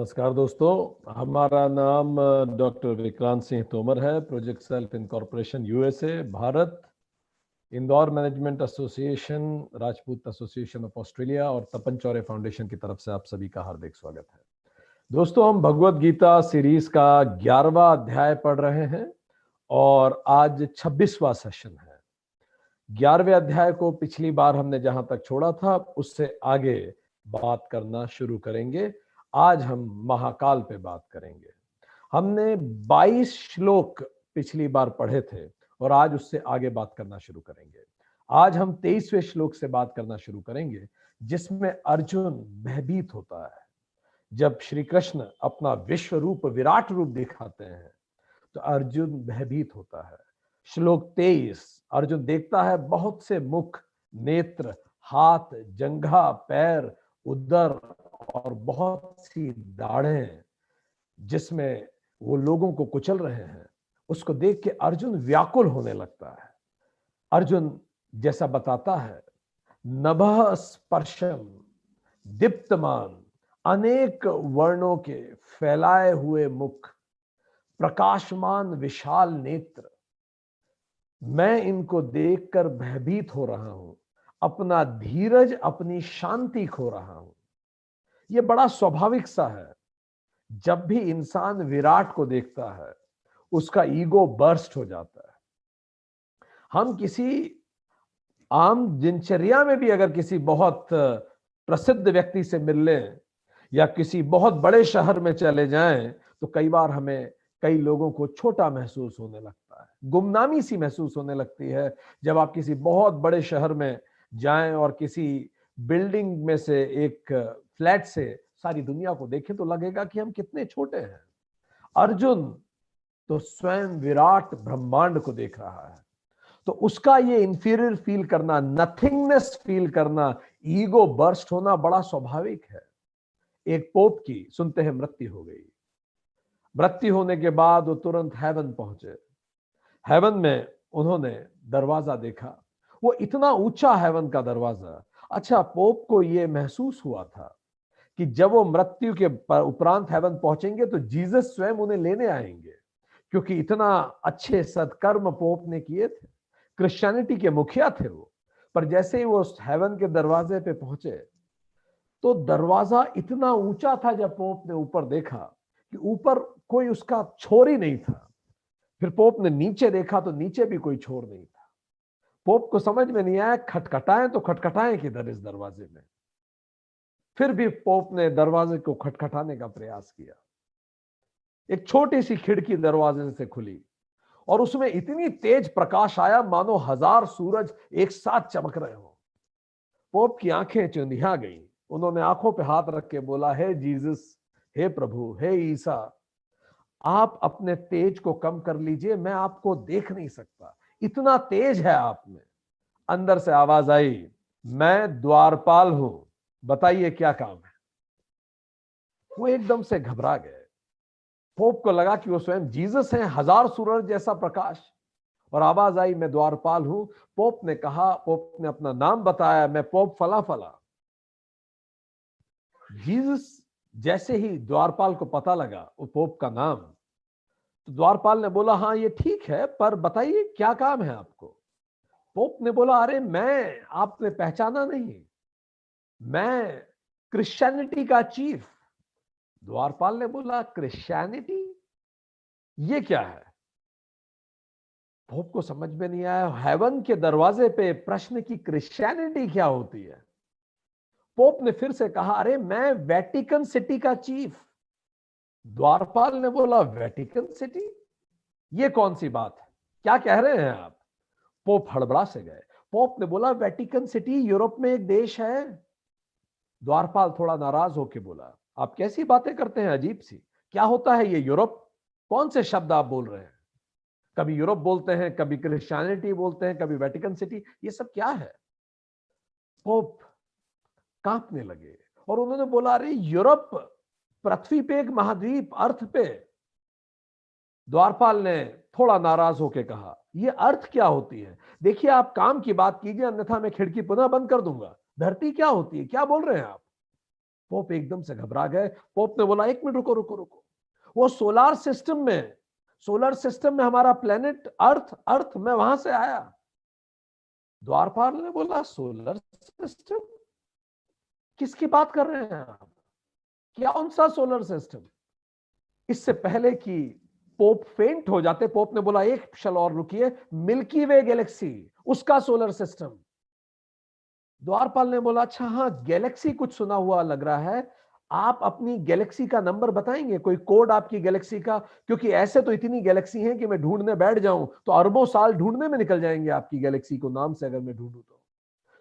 नमस्कार दोस्तों, हमारा नाम डॉक्टर विक्रांत सिंह तोमर है। Project self incorporation USA, Bharat, Indore management association, Rajput association of Australia और तपन चौरे फाउंडेशन की तरफ से आप सभी का हार्दिक स्वागत है। दोस्तों, हम भगवत गीता सीरीज का 11वां अध्याय पढ़ रहे हैं और आज 26वां सेशन है। 11वें अध्याय को पिछली बार हमने जहां तक छोड़ा था उससे आगे बात करना शुरू करेंगे। आज हम महाकाल पे बात करेंगे। हमने 22 श्लोक पिछली बार पढ़े थे और आज उससे आगे बात करना शुरू करेंगे। आज हम 23वें श्लोक से बात करना शुरू करेंगे, जिसमें अर्जुन भयभीत होता है। जब श्री कृष्ण अपना विश्व रूप, विराट रूप दिखाते हैं तो अर्जुन भयभीत होता है। श्लोक 23, अर्जुन देखता है बहुत से मुख, नेत्र, हाथ, जंघा, पैर, उदर और बहुत सी दाढ़ें जिसमें वो लोगों को कुचल रहे हैं। उसको देख के अर्जुन व्याकुल होने लगता है। अर्जुन जैसा बताता है, नभः स्पर्शम दीप्तमान, अनेक वर्णों के फैलाए हुए मुख, प्रकाशमान विशाल नेत्र, मैं इनको देखकर भयभीत हो रहा हूं, अपना धीरज, अपनी शांति खो रहा हूं। यह बड़ा स्वाभाविक सा है। जब भी इंसान विराट को देखता है उसका ईगो बर्स्ट हो जाता है। हम किसी आम दिनचर्या में भी अगर किसी बहुत प्रसिद्ध व्यक्ति से मिल लें या किसी बहुत बड़े शहर में चले जाएं तो कई बार हमें कई लोगों को छोटा महसूस होने लगता है, गुमनामी सी महसूस होने लगती है। जब आप किसी बहुत बड़े शहर में जाएं और किसी बिल्डिंग में से एक फ्लैट से सारी दुनिया को देखें तो लगेगा कि हम कितने छोटे हैं। अर्जुन तो स्वयं विराट ब्रह्मांड को देख रहा है, तो उसका ये इंफीरियर फील करना, नथिंगनेस फील करना, ईगो बर्स्ट होना बड़ा स्वाभाविक है। एक पोप की सुनते हैं मृत्यु हो गई। मृत्यु होने के बाद वो तुरंत हेवन पहुंचे। हेवन में उन्होंने दरवाजा देखा, वो इतना ऊंचा हेवन का दरवाजा। अच्छा, पोप को ये महसूस हुआ था कि जब वो मृत्यु के उपरांत हेवन पहुंचेंगे तो जीसस स्वयं उन्हें लेने आएंगे, क्योंकि इतना अच्छे सत्कर्म पोप ने किए थे, क्रिश्चियनिटी के मुखिया थे वो। पर जैसे ही वो हेवन के दरवाजे पे पहुंचे तो दरवाजा इतना ऊंचा था, जब पोप ने ऊपर देखा कि ऊपर कोई उसका छोर ही नहीं था। फिर पोप ने नीचे देखा तो नीचे भी कोई छोर नहीं था। पोप को समझ में नहीं आया, खटखटाएं तो खटखटाएं किधर इस दरवाजे में। फिर भी पोप ने दरवाजे को खटखटाने का प्रयास किया। एक छोटी सी खिड़की दरवाजे से खुली और उसमें इतनी तेज प्रकाश आया मानो 1000 सूरज एक साथ चमक रहे हो। पोप की आंखें चुंधिया गई। उन्होंने आंखों पे हाथ रख के बोला, हे जीसस, हे प्रभु, हे ईसा, आप अपने तेज को कम कर लीजिए, मैं आपको देख नहीं सकता, इतना तेज है आप में। अंदर से आवाज आई, मैं द्वारपाल हूं, बताइए क्या काम है। वो एकदम से घबरा गए। पोप को लगा कि वो स्वयं जीसस हैं, 1000 सूरज जैसा प्रकाश। और आवाज आई, मैं द्वारपाल हूं। पोप ने कहा, पोप ने अपना नाम बताया, मैं पोप फला फला। जीसस जैसे ही द्वारपाल को पता लगा वो पोप का नाम, तो द्वारपाल ने बोला, हाँ ये ठीक है, पर बताइए क्या काम है आपको। पोप ने बोला, अरे मैं, आपने पहचाना नहीं, मैं क्रिश्चियनिटी का चीफ। द्वारपाल ने बोला, क्रिश्चियनिटी, ये क्या है। पोप को समझ में नहीं आया। हेवन के दरवाजे पे प्रश्न की क्रिश्चियनिटी क्या होती है। पोप ने फिर से कहा, अरे मैं वेटिकन सिटी का चीफ। द्वारपाल ने बोला, वेटिकन सिटी, ये कौन सी बात है, क्या कह रहे हैं आप। पोप हड़बड़ा से गए। पोप ने बोला, वेटिकन सिटी यूरोप में एक देश है। द्वारपाल थोड़ा नाराज होकर बोला, आप कैसी बातें करते हैं, अजीब सी, क्या होता है ये यूरोप, कौन से शब्द आप बोल रहे हैं। कभी यूरोप बोलते हैं, कभी क्रिश्चियनिटी बोलते हैं, कभी वेटिकन सिटी, ये सब क्या है। पोप कांपने लगे और उन्होंने बोला, अरे यूरोप पृथ्वी पे एक महाद्वीप, अर्थ पे। द्वारपाल ने थोड़ा नाराज होकर कहा, ये अर्थ क्या होती है, देखिए आप काम की बात कीजिए, अन्यथा मैं खिड़की पुनः बंद कर दूंगा। धरती क्या होती है, क्या बोल रहे हैं आप। पोप एकदम से घबरा गए। पोप ने बोला, 1 मिनट रुको रुको रुको, वो सोलर सिस्टम में हमारा प्लेनेट अर्थ मैं वहां से आया। द्वारपाल ने बोला, सोलर सिस्टम किसकी बात कर रहे हैं आप? क्या कौन सा सोलर सिस्टम? इससे पहले कि पोप फेंट हो जाते, पोप ने बोला, एक क्षण और रुकिए, मिल्की वे गैलेक्सी, उसका सोलर सिस्टम। द्वारपाल ने बोला, अच्छा हाँ, गैलेक्सी कुछ सुना हुआ लग रहा है, आप अपनी गैलेक्सी का नंबर बताएंगे, कोई कोड आपकी गैलेक्सी का? क्योंकि ऐसे तो इतनी गैलेक्सी हैं कि मैं ढूंढने बैठ जाऊं तो अरबों साल ढूंढने में निकल जाएंगे आपकी गैलेक्सी को, नाम से अगर मैं ढूंढूं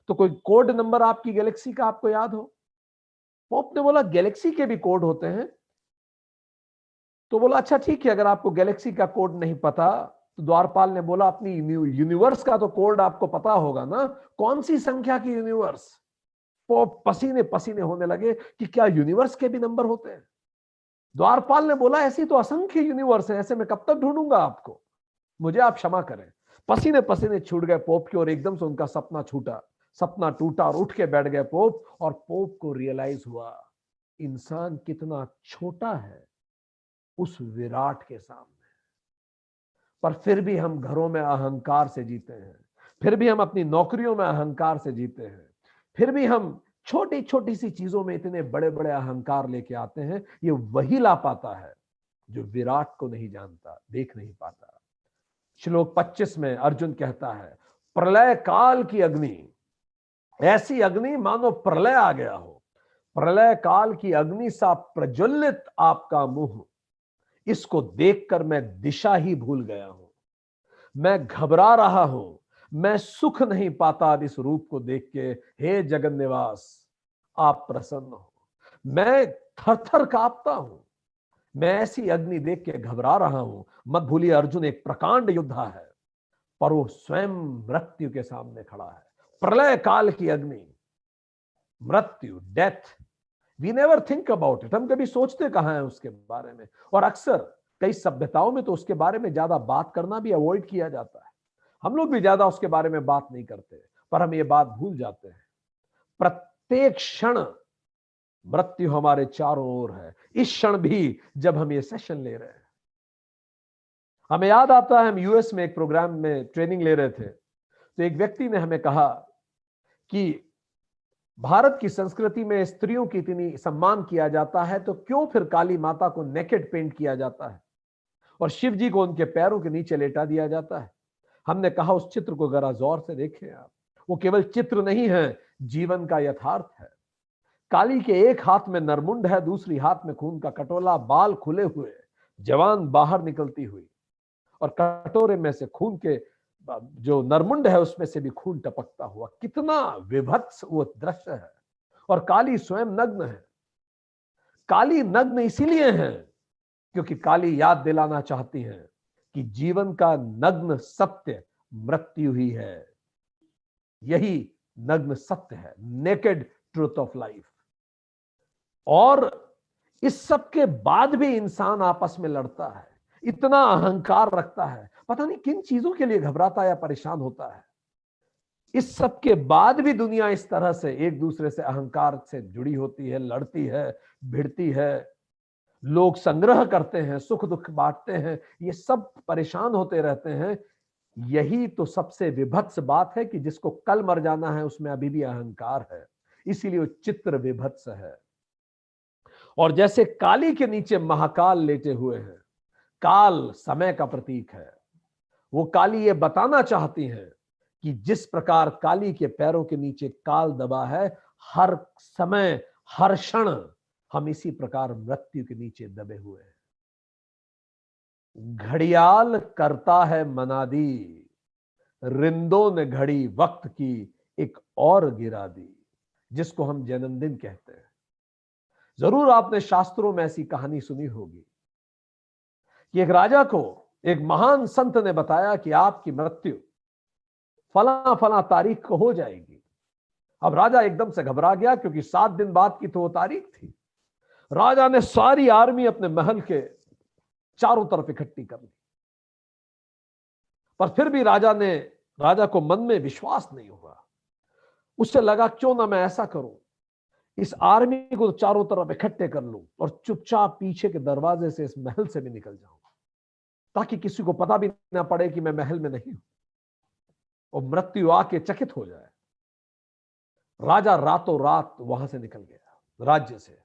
तो कोई कोड नंबर आपकी गैलेक्सी का आपको याद हो? पोप ने बोला, गैलेक्सी के भी कोड होते हैं। तो बोला, अच्छा ठीक है, अगर आपको गैलेक्सी का कोड नहीं पता, तो द्वारपाल ने बोला, अपनी यूनिवर्स का तो कोड आपको पता होगा ना, कौन सी संख्या की यूनिवर्स? पोप पसीने पसीने होने लगे कि क्या यूनिवर्स के भी नंबर होते हैं? द्वारपाल ने बोला, ऐसी तो असंख्य यूनिवर्स है, ऐसे मैं कब तक ढूंढूंगा आपको, मुझे आप क्षमा करें। पसीने पसीने छूट गए पोप के, और एकदम से उनका सपना टूटा और उठ के बैठ गए पोप। और पोप को रियलाइज हुआ, इंसान कितना छोटा है उस विराट के सामने। पर फिर भी हम घरों में अहंकार से जीते हैं, फिर भी हम अपनी नौकरियों में अहंकार से जीते हैं, फिर भी हम छोटी छोटी सी चीजों में इतने बड़े बड़े अहंकार लेके आते हैं। ये वही ला पाता है जो विराट को नहीं जानता, देख नहीं पाता। श्लोक 25 में अर्जुन कहता है, प्रलय काल की अग्नि, ऐसी अग्नि मानो प्रलय आ गया हो, प्रलय काल की अग्नि सा प्रज्वलित आपका मुंह, इसको देखकर मैं दिशा ही भूल गया हूं, मैं घबरा रहा हूं, मैं सुख नहीं पाता अब इस रूप को देख के। हे जगन निवास, आप प्रसन्न हो। मैं थर थर कांपता हूं, मैं ऐसी अग्नि देख के घबरा रहा हूं। मत भूलिए, अर्जुन एक प्रकांड योद्धा है, पर वो स्वयं मृत्यु के सामने खड़ा है। प्रलय काल की अग्नि, मृत्यु, death, we never think about it, हम कभी सोचते कहां है उसके बारे में। और अक्सर कई सभ्यताओं में तो उसके बारे में ज्यादा बात करना भी अवॉइड किया जाता है, हम लोग भी ज्यादा उसके बारे में बात नहीं करते, पर हम ये बात भूल जाते हैं, प्रत्येक क्षण मृत्यु हमारे चारों ओर है। इस क्षण भी जब हम ये सेशन ले रहे हैं, हमें याद आता है, हम यूएस में एक प्रोग्राम में ट्रेनिंग ले रहे थे, तो एक व्यक्ति ने हमें कहा कि भारत की संस्कृति में स्त्रियों की इतनी सम्मान किया जाता है, तो क्यों फिर काली माता को नेकेड पेंट किया जाता है और शिव जी को उनके पैरों के नीचे लेटा दिया जाता है? हमने कहा, उस चित्र को जरा गौर से देखें आप, वो केवल चित्र नहीं है, जीवन का यथार्थ है। काली के एक हाथ में नरमुंड है, दूसरी हाथ में खून का कटोरा, बाल खुले हुए, जवान बाहर निकलती हुई, और कटोरे में से खून के, जो नरमुंड है उसमें से भी खून टपकता हुआ। कितना विभत्स वो दृश्य है। और काली स्वयं नग्न है। काली नग्न इसीलिए है क्योंकि काली याद दिलाना चाहती हैं कि जीवन का नग्न सत्य मृत्यु ही है। यही नग्न सत्य है, नेकेड ट्रूथ ऑफ लाइफ। और इस सब के बाद भी इंसान आपस में लड़ता है, इतना अहंकार रखता है, पता नहीं किन चीजों के लिए घबराता या परेशान होता है। इस सब के बाद भी दुनिया इस तरह से एक दूसरे से अहंकार से जुड़ी होती है, लड़ती है, भिड़ती है। लोग संग्रह करते हैं, सुख दुख बांटते हैं, ये सब परेशान होते रहते हैं। यही तो सबसे विभत्स बात है कि जिसको कल मर जाना है उसमें अभी भी अहंकार है, इसीलिए वो चित्र विभत्स है। और जैसे काली के नीचे महाकाल लेटे हुए हैं, काल समय का प्रतीक है, वो काली ये बताना चाहती हैं कि जिस प्रकार काली के पैरों के नीचे काल दबा है, हर समय हर क्षण हम इसी प्रकार मृत्यु के नीचे दबे हुए हैं। घड़ियाल करता है मनादी, रिंदों ने घड़ी वक्त की एक और गिरा दी, जिसको हम जन्मदिन कहते हैं। जरूर आपने शास्त्रों में ऐसी कहानी सुनी होगी कि एक राजा को एक महान संत ने बताया कि आपकी मृत्यु फला फला तारीख को हो जाएगी। अब राजा एकदम से घबरा गया क्योंकि 7 दिन बाद की तो वो तारीख थी। राजा ने सारी आर्मी अपने महल के चारों तरफ इकट्ठी कर ली, पर फिर भी राजा को मन में विश्वास नहीं हुआ। उससे लगा, क्यों ना मैं ऐसा करूं, इस आर्मी को चारों तरफ इकट्ठे कर लूं और चुपचाप पीछे के दरवाजे से इस महल से भी निकल जाऊं, ताकि किसी को पता भी ना पड़े कि मैं महल में नहीं हूं, और मृत्यु आके चकित हो जाए। राजा रातों रात वहां से निकल गया राज्य से।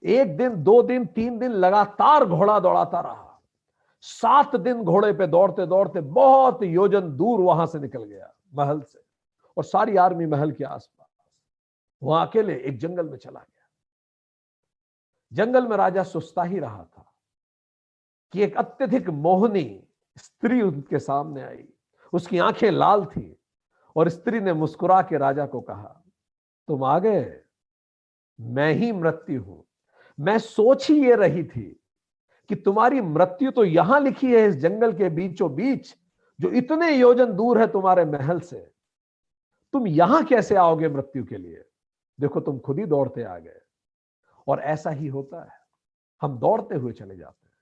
1 दिन, 2 दिन, 3 दिन लगातार घोड़ा दौड़ाता रहा। 7 दिन घोड़े पे दौड़ते दौड़ते बहुत योजन दूर वहां से निकल गया महल से, और सारी आर्मी महल के आसपास। वहां अकेले एक जंगल में चला गया। जंगल में राजा सुस्ता ही रहा था कि एक अत्यधिक मोहनी स्त्री उनके सामने आई। उसकी आंखें लाल थी, और स्त्री ने मुस्कुरा के राजा को कहा, तुम आ गए, मैं ही मृत्यु हूं। मैं सोच ही ये रही थी कि तुम्हारी मृत्यु तो यहां लिखी है, इस जंगल के बीचों बीच, जो इतने योजन दूर है तुम्हारे महल से। तुम यहां कैसे आओगे मृत्यु के लिए? देखो, तुम खुद ही दौड़ते आ गए। और ऐसा ही होता है, हम दौड़ते हुए चले जाते हैं।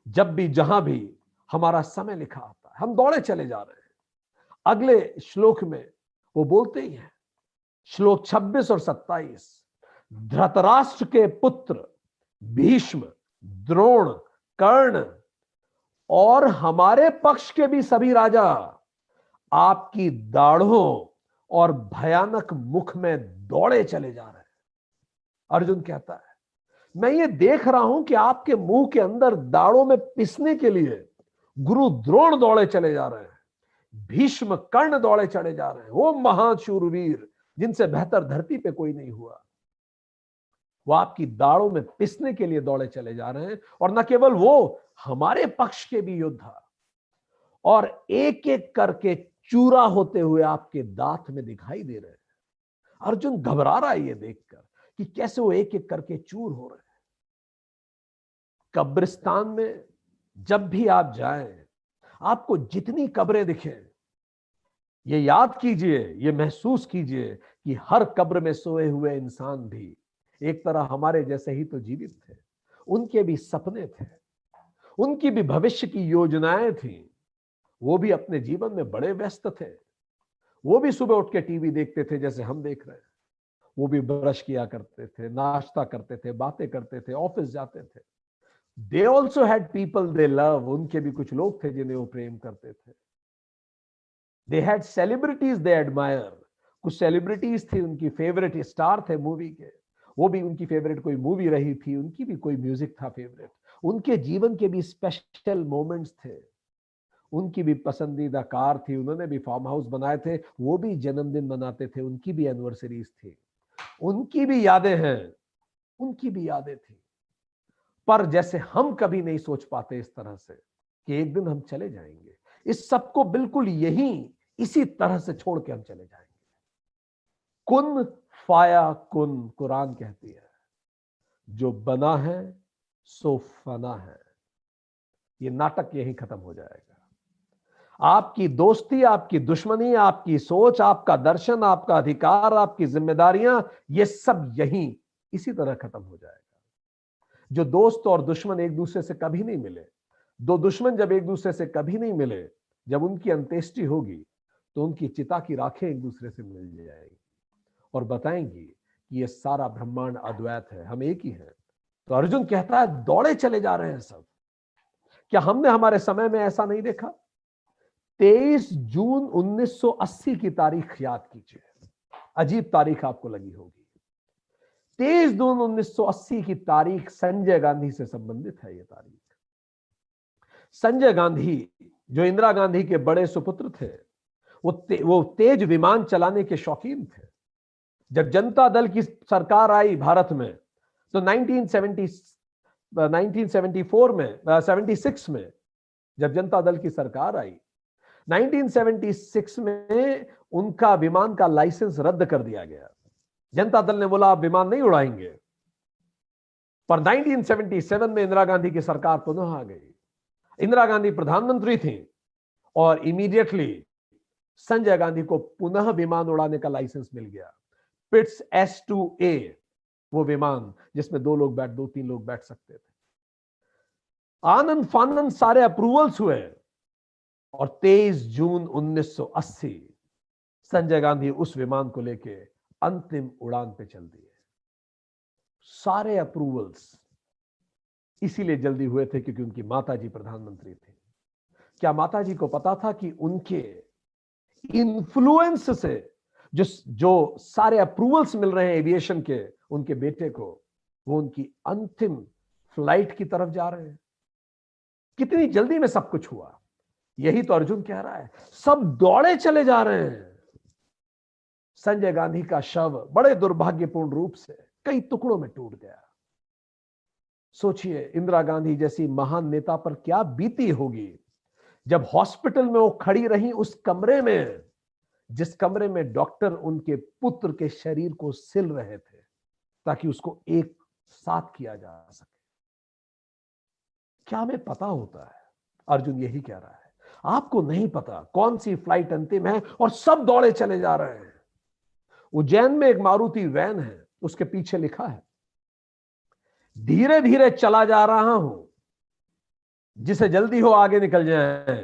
जब भी जहां भी हमारा समय लिखा आता है, हम दौड़े चले जा रहे हैं। अगले श्लोक में वो बोलते ही हैं, श्लोक 26 और 27, धृतराष्ट्र के पुत्र भीष्म, द्रोण, कर्ण और हमारे पक्ष के भी सभी राजा आपकी दाढ़ों और भयानक मुख में दौड़े चले जा रहे हैं। अर्जुन कहता है, मैं ये देख रहा हूं कि आपके मुंह के अंदर दाढ़ों में पिसने के लिए गुरु द्रोण दौड़े चले जा रहे हैं, भीष्म, कर्ण दौड़े चले जा रहे हैं। वो महाशूरवीर जिनसे बेहतर धरती पे कोई नहीं हुआ, वो आपकी दाढ़ों में पिसने के लिए दौड़े चले जा रहे हैं। और न केवल वो, हमारे पक्ष के भी योद्धा, और एक एक करके चूरा होते हुए आपके दांत में दिखाई दे रहे हैं। अर्जुन घबरा रहा है ये देखकर कि कैसे वो एक एक करके चूर हो रहे हैं। कब्रिस्तान में जब भी आप जाएं, आपको जितनी कब्रें दिखें, ये याद कीजिए, ये महसूस कीजिए कि हर कब्र में सोए हुए इंसान भी एक तरह हमारे जैसे ही तो जीवित थे। उनके भी सपने थे, उनकी भी भविष्य की योजनाएं थी। वो भी अपने जीवन में बड़े व्यस्त थे। वो भी सुबह उठ के टीवी देखते थे जैसे हम देख रहे हैं। वो भी ब्रश किया करते थे, नाश्ता करते थे, बातें करते थे, ऑफिस जाते थे। They also had people they love. उनके भी कुछ लोग थे जिन्हें वो प्रेम करते थे। They had celebrities they admire. कुछ सेलिब्रिटीज थी, उनकी फेवरेट स्टार थे मूवी के। वो भी उनकी फेवरेट कोई मूवी रही थी, उनकी भी कोई म्यूजिक था फेवरेट। उनके जीवन के भी स्पेशल मोमेंट्स थे। उनकी भी पसंदीदा कार थी, उन्होंने भी फार्म हाउस बनाए थे, वो भी जन्मदिन मनाते थे, उनकी भी एनिवर्सरीज थी, उनकी भी यादें हैं, उनकी भी यादें थी। पर जैसे हम कभी नहीं सोच पाते इस तरह से कि एक दिन हम चले जाएंगे, इस सबको बिल्कुल यही इसी तरह से छोड़ के हम चले जाएंगे। कुन फाया कुन, कुरान कहती है, जो बना है सो फना है। ये नाटक यही खत्म हो जाएगा। आपकी दोस्ती, आपकी दुश्मनी, आपकी सोच, आपका दर्शन, आपका अधिकार, आपकी जिम्मेदारियां, ये सब यही इसी तरह खत्म हो जाएगा। जो दोस्त और दुश्मन एक दूसरे से कभी नहीं मिले, दो दुश्मन जब एक दूसरे से कभी नहीं मिले, जब उनकी अंत्येष्टि होगी तो उनकी चिता की राखें एक दूसरे से मिल जाएगी और बताएंगी कि ये सारा ब्रह्मांड अद्वैत है, हम एक ही हैं। तो अर्जुन कहता है, दौड़े चले जा रहे हैं सब। क्या हमने हमारे समय में ऐसा नहीं देखा? 23 जून 1980 की तारीख याद कीजिए। अजीब तारीख आपको लगी होगी। 23 जून 1980 की तारीख संजय गांधी से संबंधित है। ये तारीख, संजय गांधी जो इंदिरा गांधी के बड़े सुपुत्र थे, वो तेज विमान चलाने के शौकीन थे। जब जनता दल की सरकार आई भारत में, तो 1974 में, 76 में जब जनता दल की सरकार आई, 1976 में उनका विमान का लाइसेंस रद्द कर दिया गया। जनता दल ने बोला आप विमान नहीं उड़ाएंगे। पर 1977 में इंदिरा गांधी की सरकार पुनः आ गई। इंदिरा गांधी प्रधानमंत्री थी और इमीडिएटली संजय गांधी को पुनः विमान उड़ाने का लाइसेंस मिल गया। पिट्स S2A, वो विमान जिसमें 2 लोग 2-3 लोग बैठ सकते थे। आनंद फानंद सारे अप्रूवल्स हुए और 23 जून 1980 संजय गांधी उस विमान को लेके अंतिम उड़ान पे चल दिए। सारे अप्रूवल्स इसीलिए जल्दी हुए थे क्योंकि उनकी माताजी प्रधानमंत्री थी। क्या माताजी को पता था कि उनके इन्फ्लुएंस से जो सारे अप्रूवल्स मिल रहे हैं एविएशन के उनके बेटे को, वो उनकी अंतिम फ्लाइट की तरफ जा रहे हैं? कितनी जल्दी में सब कुछ हुआ। यही तो अर्जुन कह रहा है, सब दौड़े चले जा रहे हैं। संजय गांधी का शव बड़े दुर्भाग्यपूर्ण रूप से कई टुकड़ों में टूट गया। सोचिए इंदिरा गांधी जैसी महान नेता पर क्या बीती होगी जब हॉस्पिटल में वो खड़ी रही उस कमरे में, जिस कमरे में डॉक्टर उनके पुत्र के शरीर को सिल रहे थे ताकि उसको एक साथ किया जा सके। क्या हमें पता होता है? अर्जुन यही कह रहा है, आपको नहीं पता कौन सी फ्लाइट अंतिम है और सब दौड़े चले जा रहे हैं। उज्जैन में एक मारुति वैन है, उसके पीछे लिखा है, धीरे धीरे चला जा रहा हूं, जिसे जल्दी हो आगे निकल जाए।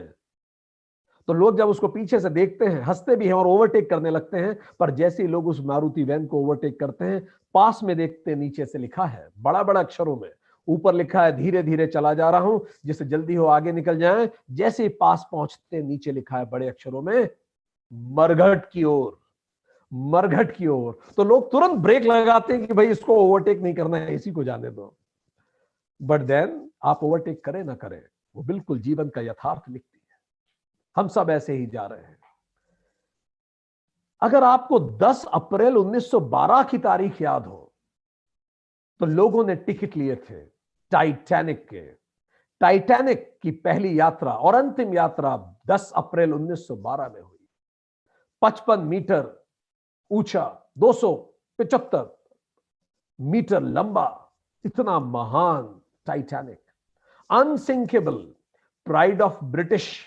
तो लोग जब उसको पीछे से देखते हैं हंसते भी हैं और ओवरटेक करने लगते हैं, पर जैसे ही लोग उस मारुति वैन को ओवरटेक करते हैं, पास में देखते नीचे से लिखा है बड़ा बड़ा अक्षरों में, ऊपर लिखा है धीरे धीरे चला जा रहा हूं, जिसे जल्दी हो आगे निकल जाए। जैसे ही पास पहुंचते नीचे लिखा है बड़े अक्षरों में, मरघट की ओर, मरघट की ओर। तो लोग तुरंत ब्रेक लगाते हैं कि भाई इसको ओवरटेक नहीं करना है, इसी को जाने दो। बट देन आप ओवरटेक करें ना करें, वो बिल्कुल जीवन का यथार्थ लिखती है। हम सब ऐसे ही जा रहे हैं। अगर आपको 10 अप्रैल 1912 की तारीख याद हो, तो लोगों ने टिकट लिए थे टाइटैनिक के। टाइटैनिक की पहली यात्रा और अंतिम यात्रा 10 अप्रैल 1912 में हुई। 55 मीटर ऊंचा, 275 मीटर लंबा, इतना महान Titanic, unsinkable, pride of British,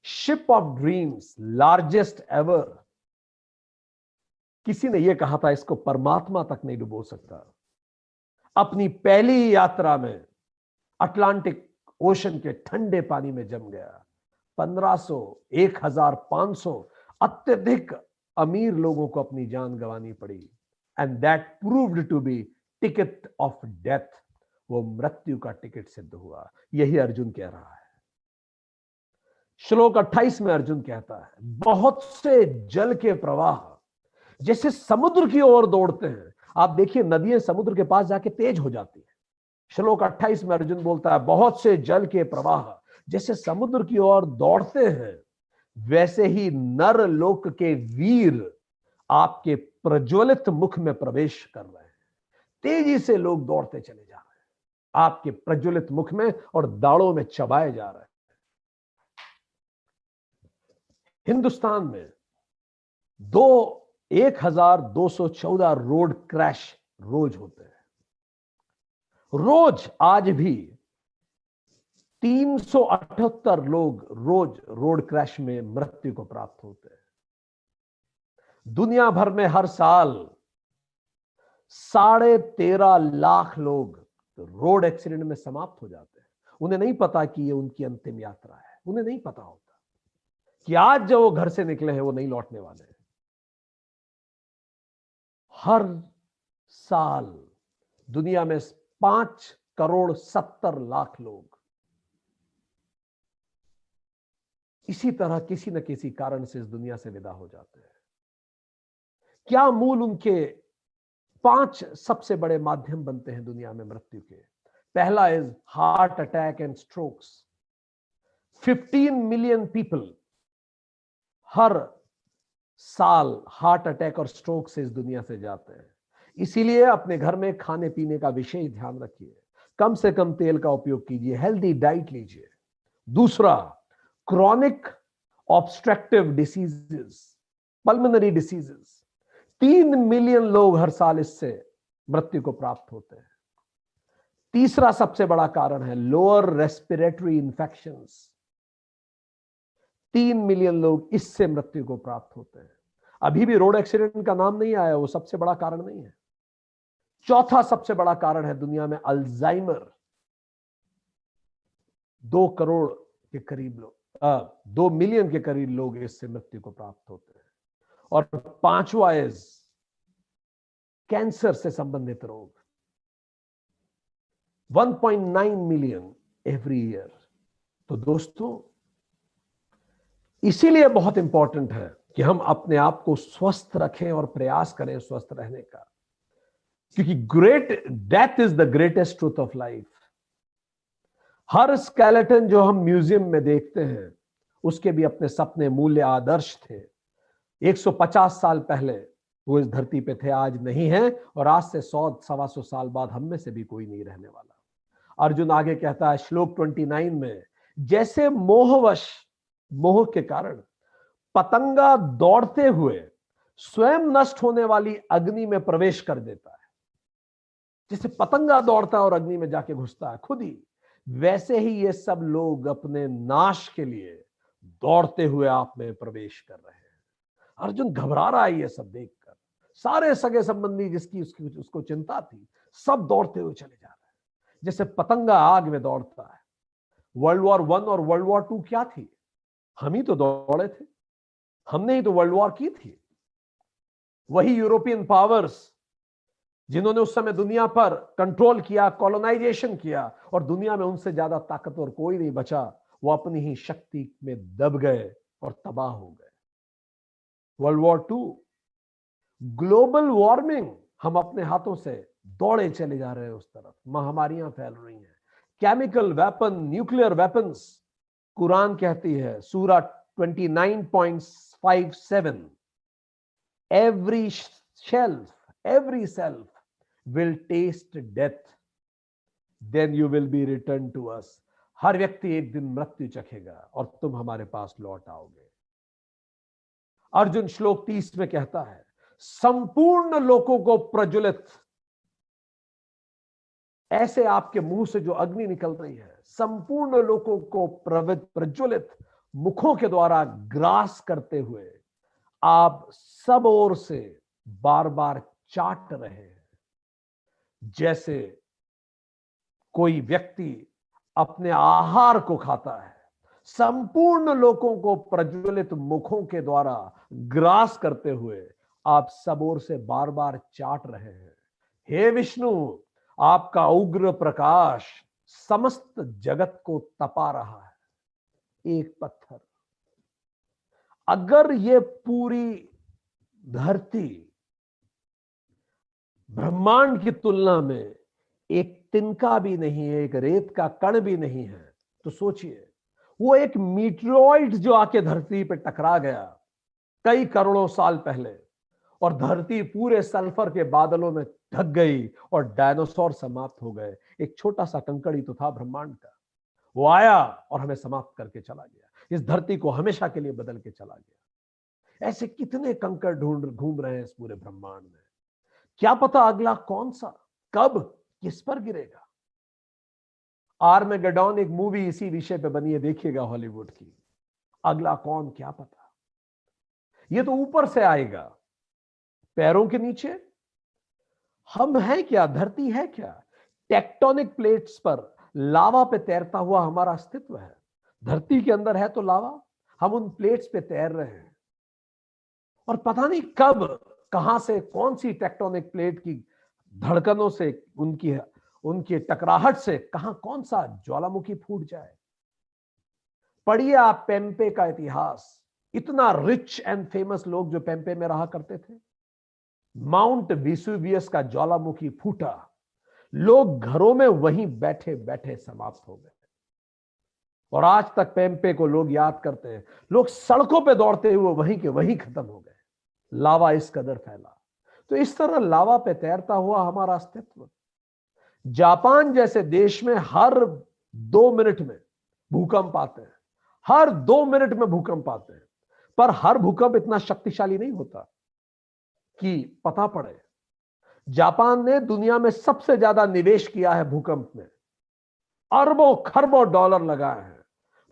ship of dreams, largest ever. किसी ने यह कहा था इसको परमात्मा तक नहीं डुबो सकता। अपनी पहली यात्रा में अटलांटिक ओशन के ठंडे पानी में जम गया। 1500, 1500 अत्यधिक अमीर लोगों को अपनी जान गंवानी पड़ी। And that proved to be ticket of death. वो मृत्यु का टिकट सिद्ध हुआ। यही अर्जुन कह रहा है। श्लोक 28 में अर्जुन कहता है, बहुत से जल के प्रवाह जैसे समुद्र की ओर दौड़ते हैं। आप देखिए नदियां समुद्र के पास जाके तेज हो जाती है। श्लोक 28 में अर्जुन बोलता है, बहुत से जल के प्रवाह जैसे समुद्र की ओर दौड़ते हैं, वैसे ही नर लोक के वीर आपके प्रज्वलित मुख में प्रवेश कर रहे हैं। तेजी से लोग दौड़ते चले जा रहे हैं आपके प्रज्वलित मुख में और दाढ़ों में चबाए जा रहे हैं। हिंदुस्तान में 1214 रोड क्रैश रोज होते हैं। रोज आज भी 378 लोग रोज रोड क्रैश में मृत्यु को प्राप्त होते हैं। दुनिया भर में हर साल 13.5 लाख लोग रोड एक्सीडेंट में समाप्त हो जाते हैं। उन्हें नहीं पता कि ये उनकी अंतिम यात्रा है। उन्हें नहीं पता होता कि आज जो वो घर से निकले हैं वो नहीं लौटने वाले हैं। हर साल दुनिया में 5.70 करोड़ लोग इसी तरह किसी न किसी कारण से इस दुनिया से विदा हो जाते हैं। क्या मूल उनके 5 सबसे बड़े माध्यम बनते हैं दुनिया में मृत्यु के? पहला is heart attack and strokes. 15 million people हर साल हार्ट अटैक और स्ट्रोक से इस दुनिया से जाते हैं। इसीलिए अपने घर में खाने पीने का विशेष ध्यान रखिए। कम से कम तेल का उपयोग कीजिए, हेल्दी डाइट लीजिए। दूसरा, chronic obstructive diseases, pulmonary diseases. 3 million लोग हर साल इससे मृत्यु को प्राप्त होते हैं। तीसरा सबसे बड़ा कारण है लोअर रेस्पिरेटरी इंफेक्शंस। 3 मिलियन लोग इससे मृत्यु को प्राप्त होते हैं। अभी भी रोड एक्सीडेंट का नाम नहीं आया, वो सबसे बड़ा कारण नहीं है। चौथा सबसे बड़ा कारण है दुनिया में अल्जाइमर। 2 करोड़ के करीब लोग, 2 मिलियन के करीब लोग इससे मृत्यु को प्राप्त होते हैं। और पांचवा इज कैंसर से संबंधित रोग 1.9 मिलियन एवरी ईयर। तो दोस्तों, इसीलिए बहुत इंपॉर्टेंट है कि हम अपने आप को स्वस्थ रखें और प्रयास करें स्वस्थ रहने का, क्योंकि death is the greatest truth of life. Her skeleton जो हम म्यूजियम में देखते हैं, उसके भी अपने सपने, मूल्य, आदर्श थे। 150 साल पहले वो इस धरती पे थे, आज नहीं है, और आज से 100-125 साल बाद हम में से भी कोई नहीं रहने वाला। अर्जुन आगे कहता है श्लोक 29 में, जैसे मोहवश, मोह के कारण पतंगा दौड़ते हुए स्वयं नष्ट होने वाली अग्नि में प्रवेश कर देता है, जैसे पतंगा दौड़ता है और अग्नि में जाके घुसता है खुद ही, वैसे ही ये सब लोग अपने नाश के लिए दौड़ते हुए आप में प्रवेश कर रहे हैं। अर्जुन घबरा रहा है ये सब देखकर। सारे सगे संबंधी जिसकी उसको चिंता थी, सब दौड़ते हुए चले जा रहे हैं, जैसे पतंगा आग में दौड़ता है। वर्ल्ड वॉर 1 और वर्ल्ड वॉर 2 क्या थी? हम ही तो दौड़े थे, हमने ही तो वर्ल्ड वॉर की थी। वही यूरोपियन पावर्स जिन्होंने उस समय दुनिया पर कंट्रोल किया, कॉलोनाइजेशन किया, और दुनिया में उनसे ज्यादा ताकतवर कोई नहीं बचा, वो अपनी ही शक्ति में दब गए और तबाह हो गए। वर्ल्ड वॉर 2, ग्लोबल वार्मिंग, हम अपने हाथों से दौड़े चले जा रहे हैं उस तरफ, महामारियां फैल रही हैं, chemical weapon, nuclear weapons. Quran कहती है सूरा 29.57, every self will taste death, then you will be returned to us। हर व्यक्ति एक दिन मृत्यु चखेगा और तुम हमारे पास लौट आओगे। अर्जुन श्लोक 30 में कहता है, संपूर्ण लोगों को प्रज्वलित, ऐसे आपके मुंह से जो अग्नि निकल रही है, संपूर्ण लोगों को प्रज्वलित मुखों के द्वारा ग्रास करते हुए आप सब ओर से बार बार चाट रहे हैं, जैसे कोई व्यक्ति अपने आहार को खाता है। संपूर्ण लोगों को प्रज्वलित मुखों के द्वारा ग्रास करते हुए आप सब ओर से बार बार चाट रहे हैं। हे विष्णु, आपका उग्र प्रकाश समस्त जगत को तपा रहा है। एक पत्थर, अगर ये पूरी धरती ब्रह्मांड की तुलना में एक तिनका भी नहीं है, एक रेत का कण भी नहीं है, तो सोचिए वो एक मीटरॉइड जो आके धरती पे टकरा गया कई करोड़ों साल पहले, और धरती पूरे सल्फर के बादलों में ढक गई और डायनासोर समाप्त हो गए। एक छोटा सा कंकड़ ही तो था ब्रह्मांड का, वो आया और हमें समाप्त करके चला गया, इस धरती को हमेशा के लिए बदल के चला गया। ऐसे कितने कंकड़ घूम रहे हैं इस पूरे ब्रह्मांड में, क्या पता अगला कौन सा, कब, किस पर गिरेगा। आर्मेगेडॉन एक मूवी इसी विषय पे बनी है, देखिएगा, हॉलीवुड की। अगला कौन, क्या पता। ये तो ऊपर से आएगा, पैरों के नीचे हम हैं क्या, धरती है क्या? टेक्टोनिक प्लेट्स पर लावा पे तैरता हुआ हमारा अस्तित्व है। धरती के अंदर है तो लावा, हम उन प्लेट्स पे तैर रहे हैं, और पता नहीं कब, कहां से, कौन सी टेक्टोनिक प्लेट की धड़कनों से, उनकी टकराहट से कहां कौन सा ज्वालामुखी फूट जाए। पढ़िए आप पेम्पे का इतिहास, इतना रिच एंड फेमस लोग जो पेम्पे में रहा करते थे। माउंट वेसुवियस का ज्वालामुखी फूटा, लोग घरों में वहीं बैठे बैठे समाप्त हो गए, और आज तक पेम्पे को लोग याद करते हैं। लोग सड़कों पे दौड़ते हुए वहीं के वहीं खत्म हो गए, लावा इस कदर फैला। तो इस तरह लावा पे तैरता हुआ हमारा अस्तित्व। जापान जैसे देश में हर 2 मिनट में भूकंप आते हैं, हर 2 मिनट में भूकंप आते हैं, पर हर भूकंप इतना शक्तिशाली नहीं होता कि पता पड़े। जापान ने दुनिया में सबसे ज्यादा निवेश किया है भूकंप में, अरबों खरबों डॉलर लगाए हैं,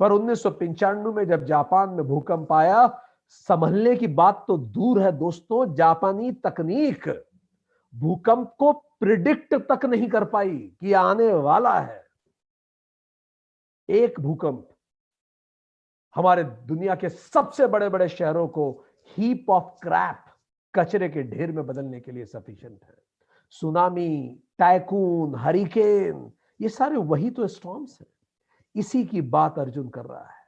पर 1995 में जब जापान में भूकंप आया, संभलने की बात तो दूर है दोस्तों, जापानी तकनीक भूकंप को प्रिडिक्ट तक नहीं कर पाई कि आने वाला है। एक भूकंप हमारे दुनिया के सबसे बड़े बड़े शहरों को हीप ऑफ क्रैप, कचरे के ढेर में बदलने के लिए सफिशिएंट है। सुनामी, टाइकून, हरिकेन, ये सारे वही तो स्टॉर्म्स हैं। इसी की बात अर्जुन कर रहा है,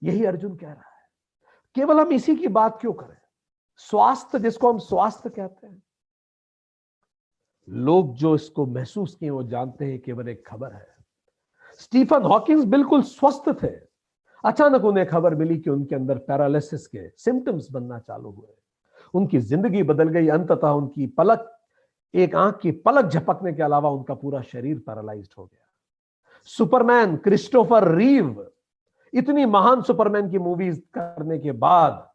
यही अर्जुन कह रहा है। केवल हम इसी की बात क्यों करें? स्वास्थ्य, जिसको हम स्वास्थ्य कहते हैं, लोग जो इसको महसूस किए वो जानते हैं केवल एक खबर है। स्टीफन हॉकिंस बिल्कुल स्वस्थ थे, अचानक उन्हें खबर मिली कि उनके अंदर पैरालिसिस के सिम्टम्स बनना चालू हुए। उनकी जिंदगी बदल गई। अंततः उनकी पलक, एक आंख की पलक झपकने के अलावा उनका पूरा शरीर पैरालाइज्ड हो गया। सुपरमैन क्रिस्टोफर रीव, इतनी महान सुपरमैन की मूवीज करने के बाद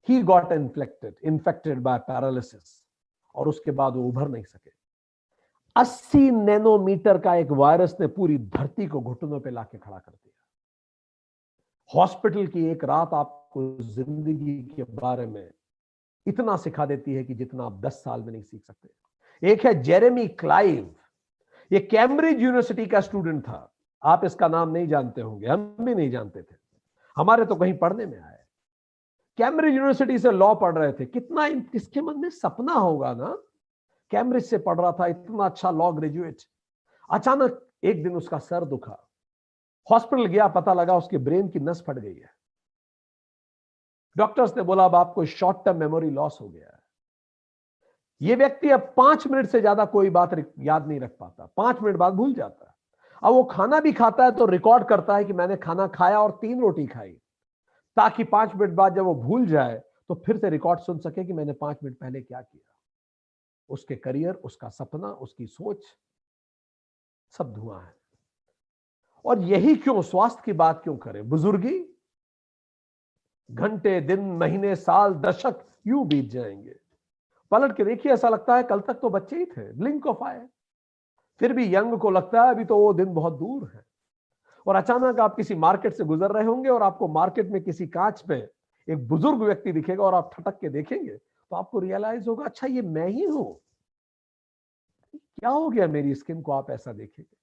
he got infected by paralysis, और उसके बाद वो उभर नहीं सके। 80 नैनोमीटर का एक वायरस ने पूरी धरती को घुटनों पे लाके खड़ा कर दिया। हॉस्पिटल की एक रात आपको जिंदगी के बारे में इतना सिखा देती है कि जितना आप 10 साल में नहीं सीख सकते। एक है जेरेमी क्लाइव, ये कैम्ब्रिज यूनिवर्सिटी का स्टूडेंट था। आप इसका नाम नहीं जानते होंगे, हम भी नहीं जानते थे, हमारे तो कहीं पढ़ने में आया। कैम्ब्रिज यूनिवर्सिटी से लॉ पढ़ रहे थे। कितना किसके मन में सपना होगा ना, कैम्ब्रिज से पढ़ रहा था, इतना अच्छा लॉ ग्रेजुएट। अचानक एक दिन उसका सर दुखा, हॉस्पिटल गया, पता लगा उसके ब्रेन की नस फट गई है। डॉक्टर्स ने बोला अब आपको शॉर्ट टर्म मेमोरी लॉस हो गया है। यह व्यक्ति अब 5 मिनट से ज्यादा कोई बात याद नहीं रख पाता, 5 मिनट बाद भूल जाता है। अब वो खाना भी खाता है तो रिकॉर्ड करता है कि मैंने खाना खाया और 3 रोटी खाई, ताकि 5 मिनट बाद जब वो भूल जाए तो फिर से रिकॉर्ड सुन सके कि मैंने 5 मिनट पहले क्या किया। उसके करियर, उसका सपना, उसकी सोच, सब धुआं है। और यही क्यों, स्वास्थ्य की बात क्यों करें? बुजुर्गी, घंटे, दिन, महीने, साल, दशक यूं बीत जाएंगे। पलट के देखिए, ऐसा लगता है कल तक तो बच्चे ही थे, ब्लिंक ऑफ आई। फिर भी यंग को लगता है अभी तो वो दिन बहुत दूर है। और अचानक आप किसी मार्केट से गुजर रहे होंगे और आपको मार्केट में किसी कांच पे एक बुजुर्ग व्यक्ति दिखेगा और आप ठटक के देखेंगे तो आपको रियलाइज होगा, अच्छा ये मैं ही हूं, क्या हो गया मेरी स्किन को, आप ऐसा देखेंगे।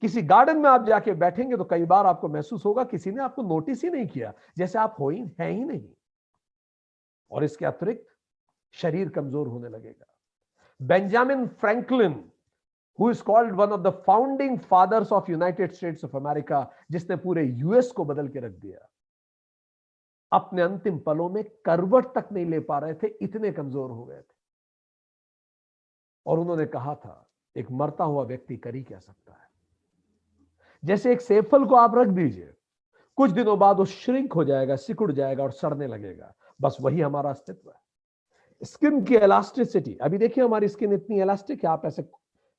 किसी गार्डन में आप जाके बैठेंगे तो कई बार आपको महसूस होगा किसी ने आपको नोटिस ही नहीं किया, जैसे आप हो ही है ही नहीं। और इसके अतिरिक्त शरीर कमजोर होने लगेगा। Benjamin Franklin, who is called one of the founding fathers of United States of America, जिसने पूरे यूएस को बदल के रख दिया, अपने अंतिम पलों में करवट तक नहीं ले पा रहे थे, इतने कमजोर हो गए थे। और उन्होंने कहा था, एक मरता हुआ व्यक्ति कर ही क्या सकता है। जैसे एक सेब फल को आप रख दीजिए, कुछ दिनों बाद वो श्रिंक हो जाएगा, सिकुड़ जाएगा और सड़ने लगेगा। बस वही हमारा अस्तित्व है। स्किन की इलास्टिसिटी, अभी देखिए हमारी स्किन इतनी इलास्टिक है, आप ऐसे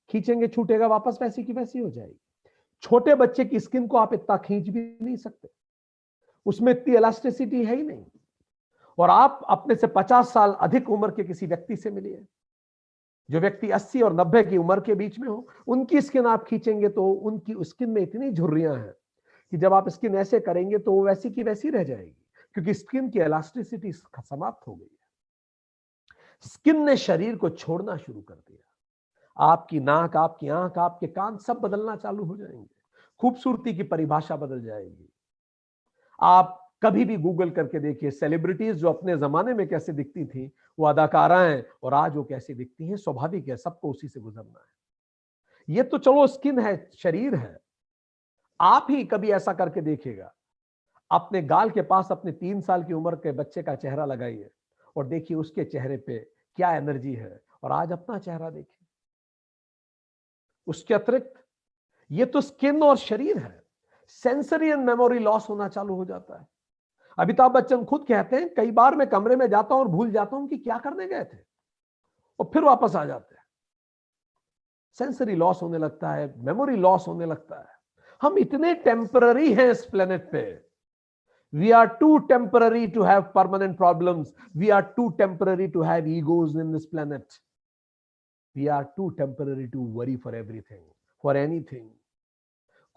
खींचेंगे छूटेगा वापस वैसी की वैसी हो जाएगी। छोटे बच्चे की स्किन को आप इतना खींच भी नहीं सकते, उसमें इतनी इलास्टिसिटी है ही नहीं। और आप अपने से 50 साल अधिक उम्र के किसी व्यक्ति से मिलिए, जो व्यक्ति 80 और 90 की उम्र के बीच में हो, उनकी स्किन आप खींचेंगे तो उनकी स्किन में इतनी झुर्रियां हैं कि जब आप स्किन ऐसे करेंगे तो वो वैसी की वैसी रह जाएगी, क्योंकि स्किन की इलास्टिसिटी समाप्त हो गई है। स्किन ने शरीर को छोड़ना शुरू कर दिया। आपकी नाक, आपकी आंख, आपके कान सब बदलना चालू हो जाएंगे। खूबसूरती की परिभाषा बदल जाएगी। आप कभी भी गूगल करके देखिए, सेलिब्रिटीज जो अपने जमाने में कैसे दिखती थी, वो अदाकाराएं, और आज वो कैसी दिखती हैं। स्वाभाविक है, सबको उसी से गुजरना है। ये तो चलो स्किन है, शरीर है। आप ही कभी ऐसा करके देखिएगा, अपने गाल के पास अपने 3 साल की उम्र के बच्चे का चेहरा लगाइए और देखिए उसके चेहरे पे क्या एनर्जी है, और आज अपना चेहरा देखिए। उसके अतिरिक्त ये तो स्किन और शरीर है, सेंसरी एंड मेमोरी लॉस होना चालू हो जाता है। अमिताभ बच्चन खुद कहते हैं, कई बार मैं कमरे में जाता हूं और भूल जाता हूं कि क्या करने गए थे, और फिर वापस आ जाते हैं। सेंसरी लॉस होने लगता है, मेमोरी लॉस होने लगता है। हम इतने टेम्पररी हैं इस प्लेनेट पे। We are too temporary to have permanent problems. We are too temporary to have egos in this planet. We are too temporary to worry for everything, for anything.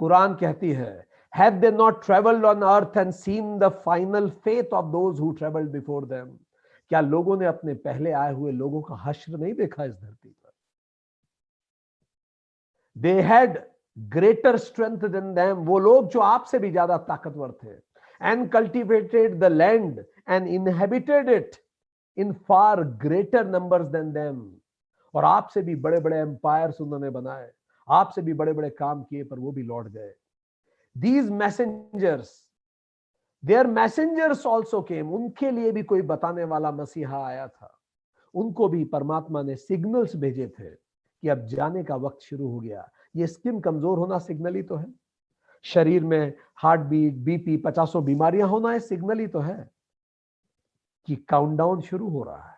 Quran कहती है, have they not traveled on earth and seen the final fate of those who traveled before them? क्या लोगों ने अपने पहले आए हुए लोगों का हश्र नहीं देखा इस धरती पर? They had greater strength than them, वो लोग जो आपसे भी ज्यादा ताकतवर थे, and cultivated the land and inhabited it in far greater numbers than them, और आपसे भी बड़े बड़े एम्पायर्स उन्होंने बनाए, आपसे भी बड़े बड़े काम किए, पर वो भी लौट गए। These messengers, their messengers also came, उनके लिए भी कोई बताने वाला मसीहा आया था। उनको भी परमात्मा ने सिग्नल्स भेजे थे कि अब जाने का वक्त शुरू हो गया। ये स्किन कमजोर होना सिग्नल ही तो है, शरीर में हार्ट बीट, बीपी, 50 बीमारियां होना है सिग्नल ही तो है कि काउंटडाउन शुरू हो रहा है।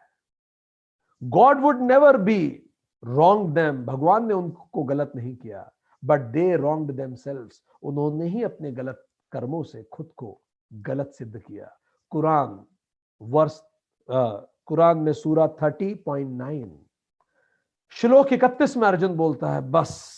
God would never be wrong them, भगवान ने उनको गलत नहीं किया, बट दे रॉन्ग्ड देमसेल्व्स, उन्होंने ही अपने गलत कर्मों से खुद को गलत सिद्ध किया। कुरान में सूरा 30.9 श्लोक 31 में अर्जुन बोलता है, बस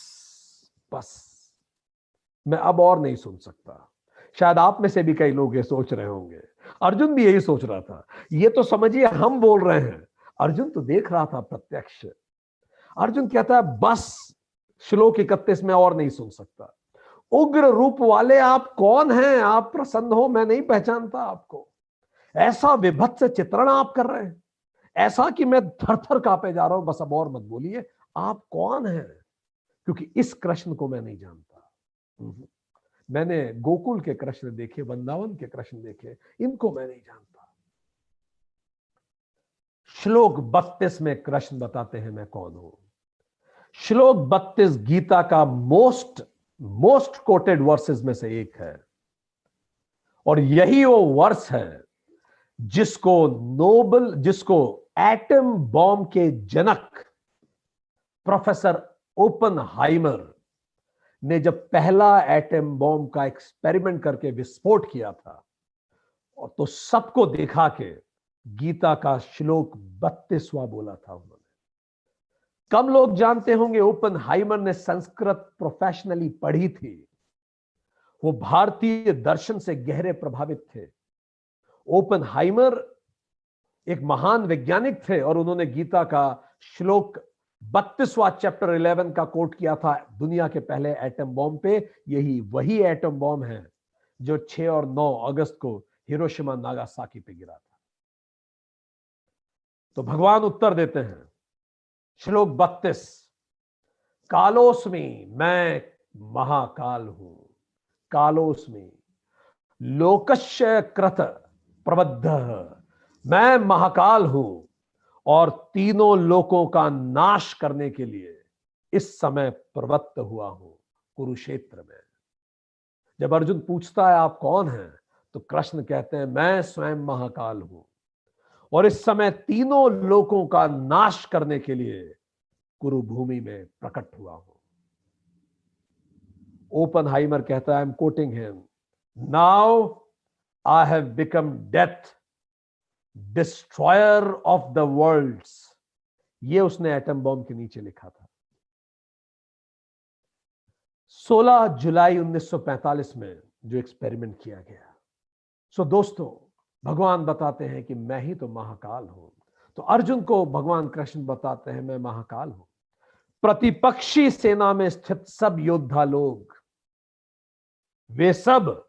मैं अब और नहीं सुन सकता। शायद आप में से भी कई लोग ये सोच रहे होंगे, अर्जुन भी यही सोच रहा था। ये तो समझिए हम बोल रहे हैं, अर्जुन तो देख रहा था प्रत्यक्ष। अर्जुन कहता है बस, श्लोक 31 में और नहीं सुन सकता। उग्र रूप वाले आप कौन हैं? आप प्रसन्न हो, मैं नहीं पहचानता आपको। ऐसा विभत्स चित्रण आप कर रहे हैं, ऐसा कि मैं थर थर कांपे जा रहा हूं। बस अब और मत बोलिए, आप कौन हैं? क्योंकि इस कृष्ण को मैं नहीं जानता। मैंने गोकुल के कृष्ण देखे, वृंदावन के कृष्ण देखे, इनको मैं नहीं जानता। श्लोक 32 में कृष्ण बताते हैं मैं कौन हूं। श्लोक 32 गीता का मोस्ट कोटेड वर्सेस में से एक है, और यही वो वर्स है जिसको एटम बॉम्ब के जनक प्रोफेसर ओपनहाइमर ने जब पहला एटम बॉम्ब का एक्सपेरिमेंट करके विस्फोट किया था, और तो सबको देखा के गीता का श्लोक 32वां बोला था उन्होंने। कम लोग जानते होंगे ओपनहाइमर ने संस्कृत प्रोफेशनली पढ़ी थी, वो भारतीय दर्शन से गहरे प्रभावित थे। ओपनहाइमर एक महान वैज्ञानिक थे, और उन्होंने गीता का श्लोक 32वां चैप्टर 11 का कोट किया था दुनिया के पहले एटम बॉम्ब पे। यही वही एटम बॉम्ब है जो 6 और 9 अगस्त को हिरोशिमा नागासाकी पे गिरा था। तो भगवान उत्तर देते हैं, श्लोक 32, कालोस्मि, मैं महाकाल हूं। कालोस्मि लोकस्य कृत प्रबद्ध, मैं महाकाल हूं और तीनों लोकों का नाश करने के लिए इस समय प्रवृत्त हुआ हूं कुरुक्षेत्र में। जब अर्जुन पूछता है आप कौन हैं, तो कृष्ण कहते हैं मैं स्वयं महाकाल हूं और इस समय तीनों लोकों का नाश करने के लिए कुरुभूमि में प्रकट हुआ हूं। ओपनहाइमर कहता है, I am quoting him, now I have become death, destroyer of the worlds. ये उसने एटम बॉम्ब के नीचे लिखा था। 16 जुलाई 1945 में जो एक्सपेरिमेंट किया गया। सो दोस्तों, भगवान बताते हैं कि मैं ही तो महाकाल हूं। तो अर्जुन को भगवान कृष्ण बताते हैं मैं महाकाल हूं। प्रतिपक्षी सेना में स्थित सब योद्धा लोग, वे सब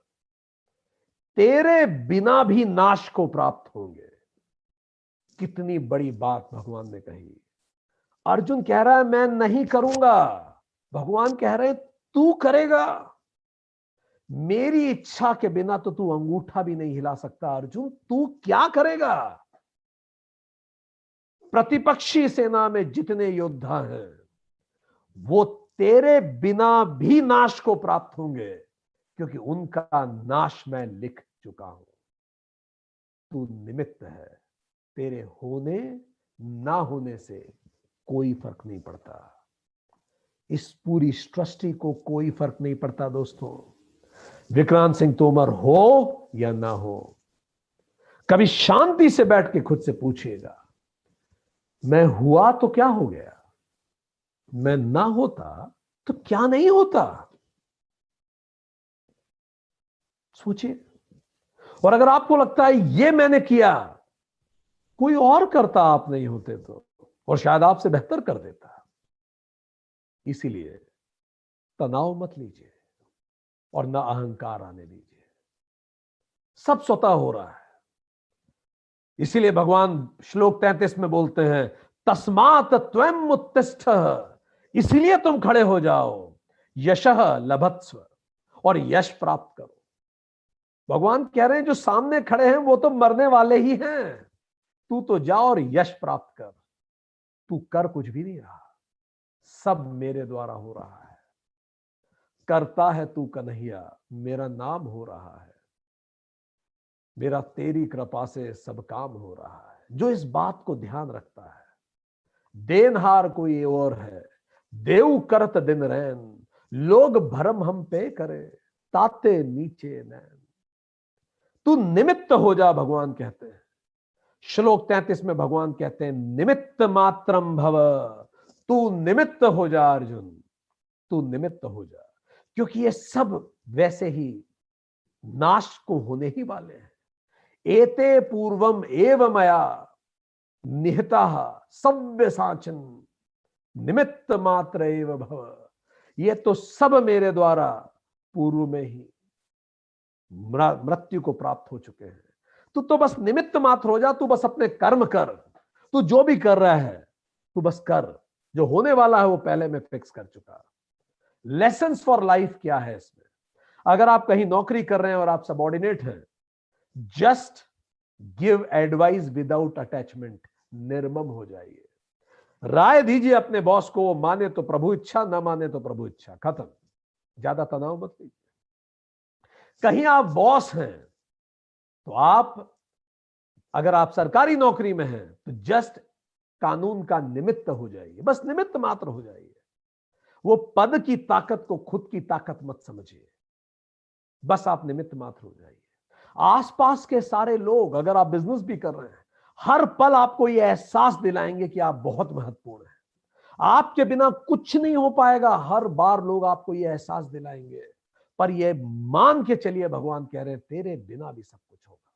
तेरे बिना भी नाश को प्राप्त होंगे। कितनी बड़ी बात भगवान ने कही। अर्जुन कह रहा है मैं नहीं करूंगा, भगवान कह रहे हैं तू करेगा। मेरी इच्छा के बिना तो तू अंगूठा भी नहीं हिला सकता। अर्जुन तू क्या करेगा? प्रतिपक्षी सेना में जितने योद्धा हैं वो तेरे बिना भी नाश को प्राप्त होंगे, क्योंकि उनका नाश मैं लिख चुका हूं। तू निमित्त है, तेरे होने ना होने से कोई फर्क नहीं पड़ता। इस पूरी सृष्टि को कोई फर्क नहीं पड़ता दोस्तों, विक्रांत सिंह तोमर हो या ना हो। कभी शांति से बैठ के खुद से पूछिएगा, मैं हुआ तो क्या हो गया, मैं ना होता तो क्या नहीं होता। सोचिए। और अगर आपको लगता है ये मैंने किया, कोई और करता आप नहीं होते तो, और शायद आपसे बेहतर कर देता। इसीलिए तनाव मत लीजिए और ना अहंकार आने दीजिए। सब स्वतः हो रहा है। इसीलिए भगवान श्लोक 33 में बोलते हैं, तस्मात् त्वं उत्तिष्ठ, इसलिए तुम खड़े हो जाओ, यशः लभत्स्व, और यश प्राप्त करो। भगवान कह रहे हैं जो सामने खड़े हैं वो तो मरने वाले ही हैं, तू तो जा और यश प्राप्त कर। तू कर कुछ भी नहीं रहा, सब मेरे द्वारा हो रहा है। करता है तू कन्हैया, मेरा नाम हो रहा है, मेरा तेरी कृपा से सब काम हो रहा है। जो इस बात को ध्यान रखता है, देनहार कोई और है, देव करत दिन रैन, लोग भरम हम पे करे, ताते नीचे नैन। तू निमित्त हो जा, भगवान कहते हैं। श्लोक 33 में भगवान कहते हैं निमित्त मात्रम भव, तू निमित्त हो जा अर्जुन, तू निमित्त हो जा। क्योंकि ये सब वैसे ही नाश को होने ही वाले हैं। एते पूर्वम एव मया निहता सव्य साचन, निमित्त मात्र एव भव। ये तो सब मेरे द्वारा पूर्व में ही मृत्यु को प्राप्त हो चुके हैं। तू तो बस निमित्त मात्र हो जा, तू बस अपने कर्म कर। तू जो भी कर रहा है तू बस कर, जो होने वाला है वो पहले मैं फिक्स कर चुका। लेसन्स फॉर लाइफ क्या है इसमें? अगर आप कहीं नौकरी कर रहे हैं और आप सबऑर्डिनेट हैं, just give advice without attachment, निर्मम हो जाइए। राय दीजिए अपने बॉस को, माने तो प्रभु इच्छा, ना माने तो प्रभु इच्छा, खत्म। ज्यादा तनाव मत लीजिए। कहीं आप बॉस हैं तो आप, अगर आप सरकारी नौकरी में हैं तो जस्ट कानून का निमित्त हो जाइए, बस निमित्त मात्र हो जाइए। वो पद की ताकत को खुद की ताकत मत समझिए, बस आप निमित्त मात्र हो जाइए। आसपास के सारे लोग, अगर आप बिजनेस भी कर रहे हैं, हर पल आपको यह एहसास दिलाएंगे कि आप बहुत महत्वपूर्ण हैं, आपके बिना कुछ नहीं हो पाएगा। हर बार लोग आपको यह एहसास दिलाएंगे, पर यह मान के चलिए भगवान कह रहे हैं तेरे बिना भी सब कुछ होगा।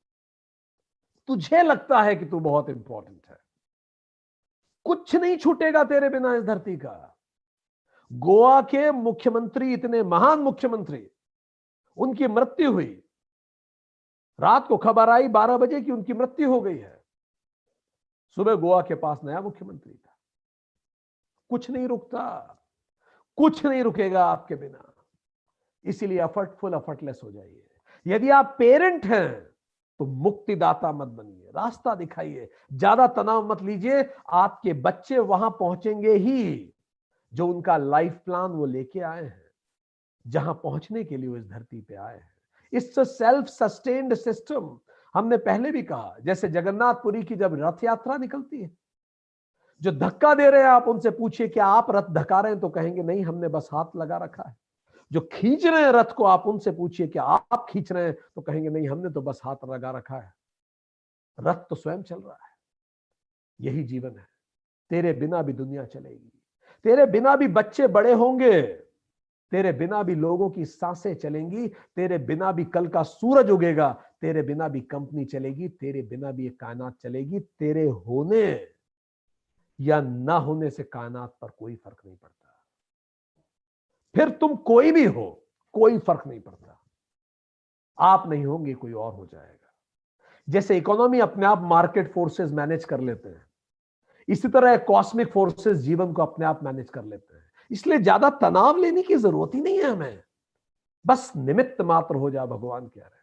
तुझे लगता है कि तू बहुत इंपॉर्टेंट है, कुछ नहीं छूटेगा तेरे बिना इस धरती का। गोवा के मुख्यमंत्री, इतने महान मुख्यमंत्री, उनकी मृत्यु हुई, रात को खबर आई 12 बजे कि उनकी मृत्यु हो गई है। सुबह गोवा के पास नया मुख्यमंत्री था। कुछ नहीं रुकता, कुछ नहीं रुकेगा आपके बिना। इसीलिए एफर्टफुल, एफर्टलेस हो जाइए। यदि आप पेरेंट हैं तो मुक्तिदाता मत बनिए, रास्ता दिखाइए। ज्यादा तनाव मत लीजिए, आपके बच्चे वहां पहुंचेंगे ही जो उनका लाइफ प्लान वो लेके आए हैं, जहां पहुंचने के लिए वो इस धरती पे आए हैं। It's a self sustained system. हमने पहले भी कहा, जैसे जगन्नाथपुरी की जब रथ यात्रा निकलती है, जो धक्का दे रहे हैं आप उनसे पूछिए क्या आप रथ धक्का रहे हैं, तो कहेंगे नहीं, हमने बस हाथ लगा रखा है। जो खींच रहे हैं रथ को, आप उनसे पूछिए क्या आप खींच रहे हैं, तो कहेंगे नहीं, हमने तो बस हाथ लगा रखा है। रथ तो स्वयं चल रहा है। यही जीवन है। तेरे बिना भी दुनिया चलेगी, तेरे बिना भी बच्चे बड़े होंगे, तेरे बिना भी लोगों की सांसें चलेंगी, तेरे बिना भी कल का सूरज उगेगा, तेरे बिना भी कंपनी चलेगी, तेरे बिना भी ये कायनात चलेगी। तेरे होने या ना होने से कायनात पर कोई फर्क नहीं पड़ता। फिर तुम कोई भी हो, कोई फर्क नहीं पड़ता। आप नहीं होंगे, कोई और हो जाएगा। जैसे इकोनॉमी अपने आप मार्केट फोर्सेस मैनेज कर लेते हैं, इसी तरह कॉस्मिक फोर्सेस जीवन को अपने आप मैनेज कर लेते हैं। इसलिए ज्यादा तनाव लेने की जरूरत ही नहीं है हमें, बस निमित्त मात्र हो जा। भगवान कह रहे हैं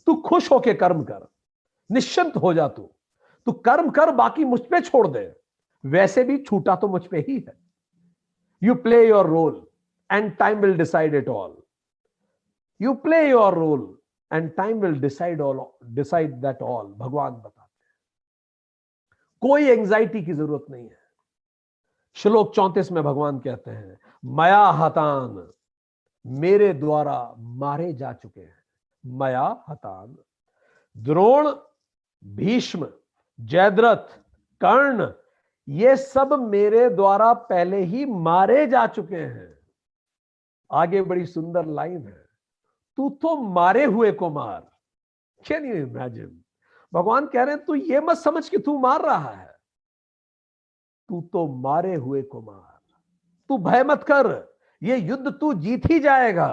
तू खुश होके कर्म कर, निश्चिंत हो जा। तू कर्म कर, बाकी मुझ पे छोड़ दे। वैसे भी छूटा तो मुझ पे ही है। You play your role and time will decide it all. You play your role and time will decide that all. भगवान बताते हैं कोई एंजाइटी की जरूरत नहीं है। श्लोक 34 में भगवान कहते हैं मया हतान, मेरे द्वारा मारे जा चुके हैं। मया हतान, द्रोण, भीष्म, जयद्रथ, कर्ण, ये सब मेरे द्वारा पहले ही मारे जा चुके हैं। आगे बड़ी सुंदर लाइन है, तू तो मारे हुए को मार। Can you imagine? भगवान कह रहे हैं तू ये मत समझ कि तू मार रहा है, तू तो मारे हुए को मार। तू भय मत कर, ये युद्ध तू जीत ही जाएगा।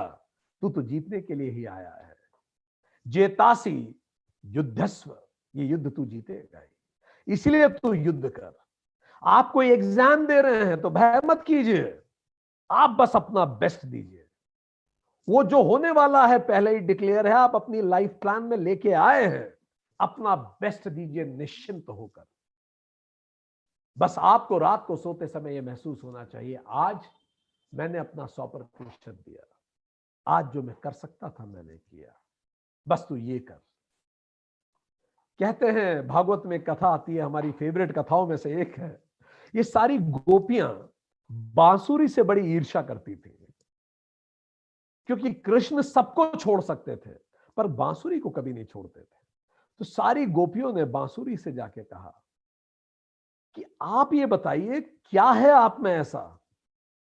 तू तो जीतने के लिए ही आया है। जेतासी युद्धस्व, ये युद्ध तू जीतेगा ही, इसलिए तू युद्ध कर। आप कोई एग्जाम दे रहे हैं तो भय मत कीजिए, आप बस अपना बेस्ट दीजिए। वो जो होने वाला है पहले ही डिक्लेयर है, आप अपनी लाइफ प्लान में लेके आए हैं, अपना बेस्ट दीजिए निश्चिंत होकर। बस आपको रात को सोते समय यह महसूस होना चाहिए, आज मैंने अपना 100% दिया, आज जो मैं कर सकता था मैंने किया, बस तू ये कर। कहते हैं, भागवत में कथा आती है, हमारी फेवरेट कथाओं में से एक है, ये सारी गोपियां बांसुरी से बड़ी ईर्ष्या करती थी, क्योंकि कृष्ण सबको छोड़ सकते थे पर बांसुरी को कभी नहीं छोड़ते थे। तो सारी गोपियों ने बांसुरी से जाके कहा कि आप ये बताइए क्या है आप में ऐसा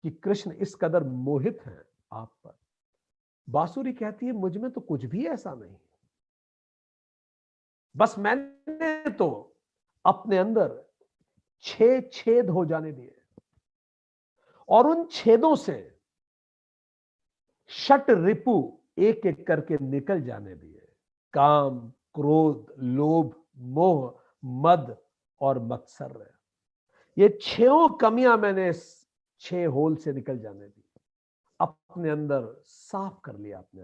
कि कृष्ण इस कदर मोहित हैं आप पर। बांसुरी कहती है, मुझ में तो कुछ भी ऐसा नहीं, बस मैंने तो अपने अंदर 6 छेद हो जाने दिए और उन छेदों से षट रिपु एक एक करके निकल जाने दिए, काम, क्रोध, लोभ, मोह, मद और मत्सर्य। ये 6 कमियां मैंने 6 होल से निकल जाने दी, अपने अंदर साफ कर लिया। अपने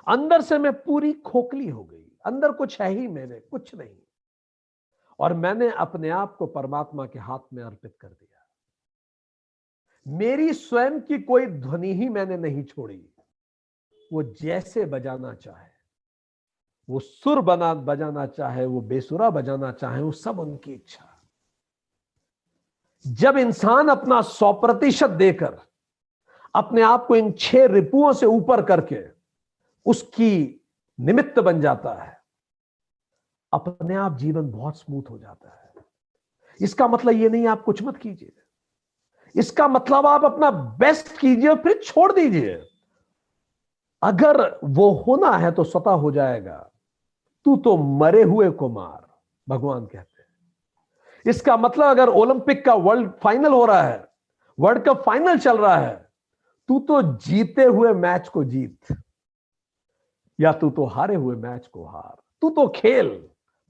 अंदर से मैं पूरी खोखली हो गई, अंदर कुछ है ही मैंने कुछ नहीं, और मैंने अपने आप को परमात्मा के हाथ में अर्पित कर दिया। मेरी स्वयं की कोई ध्वनि ही मैंने नहीं छोड़ी, वो जैसे बजाना चाहे, वो सुर बजाना चाहे, वो बेसुरा बजाना चाहे, वो सब उनकी इच्छा। जब इंसान अपना 100% देकर अपने आप को इन 6 रिपुओं से ऊपर करके उसकी निमित्त बन जाता है, अपने आप जीवन बहुत स्मूथ हो जाता है। इसका मतलब ये नहीं आप कुछ मत कीजिए, इसका मतलब आप अपना बेस्ट कीजिए, फिर छोड़ दीजिए। अगर वो होना है तो स्वतः हो जाएगा। तू तो मरे हुए को मार, भगवान कहते हैं। इसका मतलब अगर ओलंपिक का वर्ल्ड फाइनल हो रहा है, वर्ल्ड कप फाइनल चल रहा है, तू तो जीते हुए मैच को जीत, या तू तो हारे हुए मैच को हार। तू तो खेल,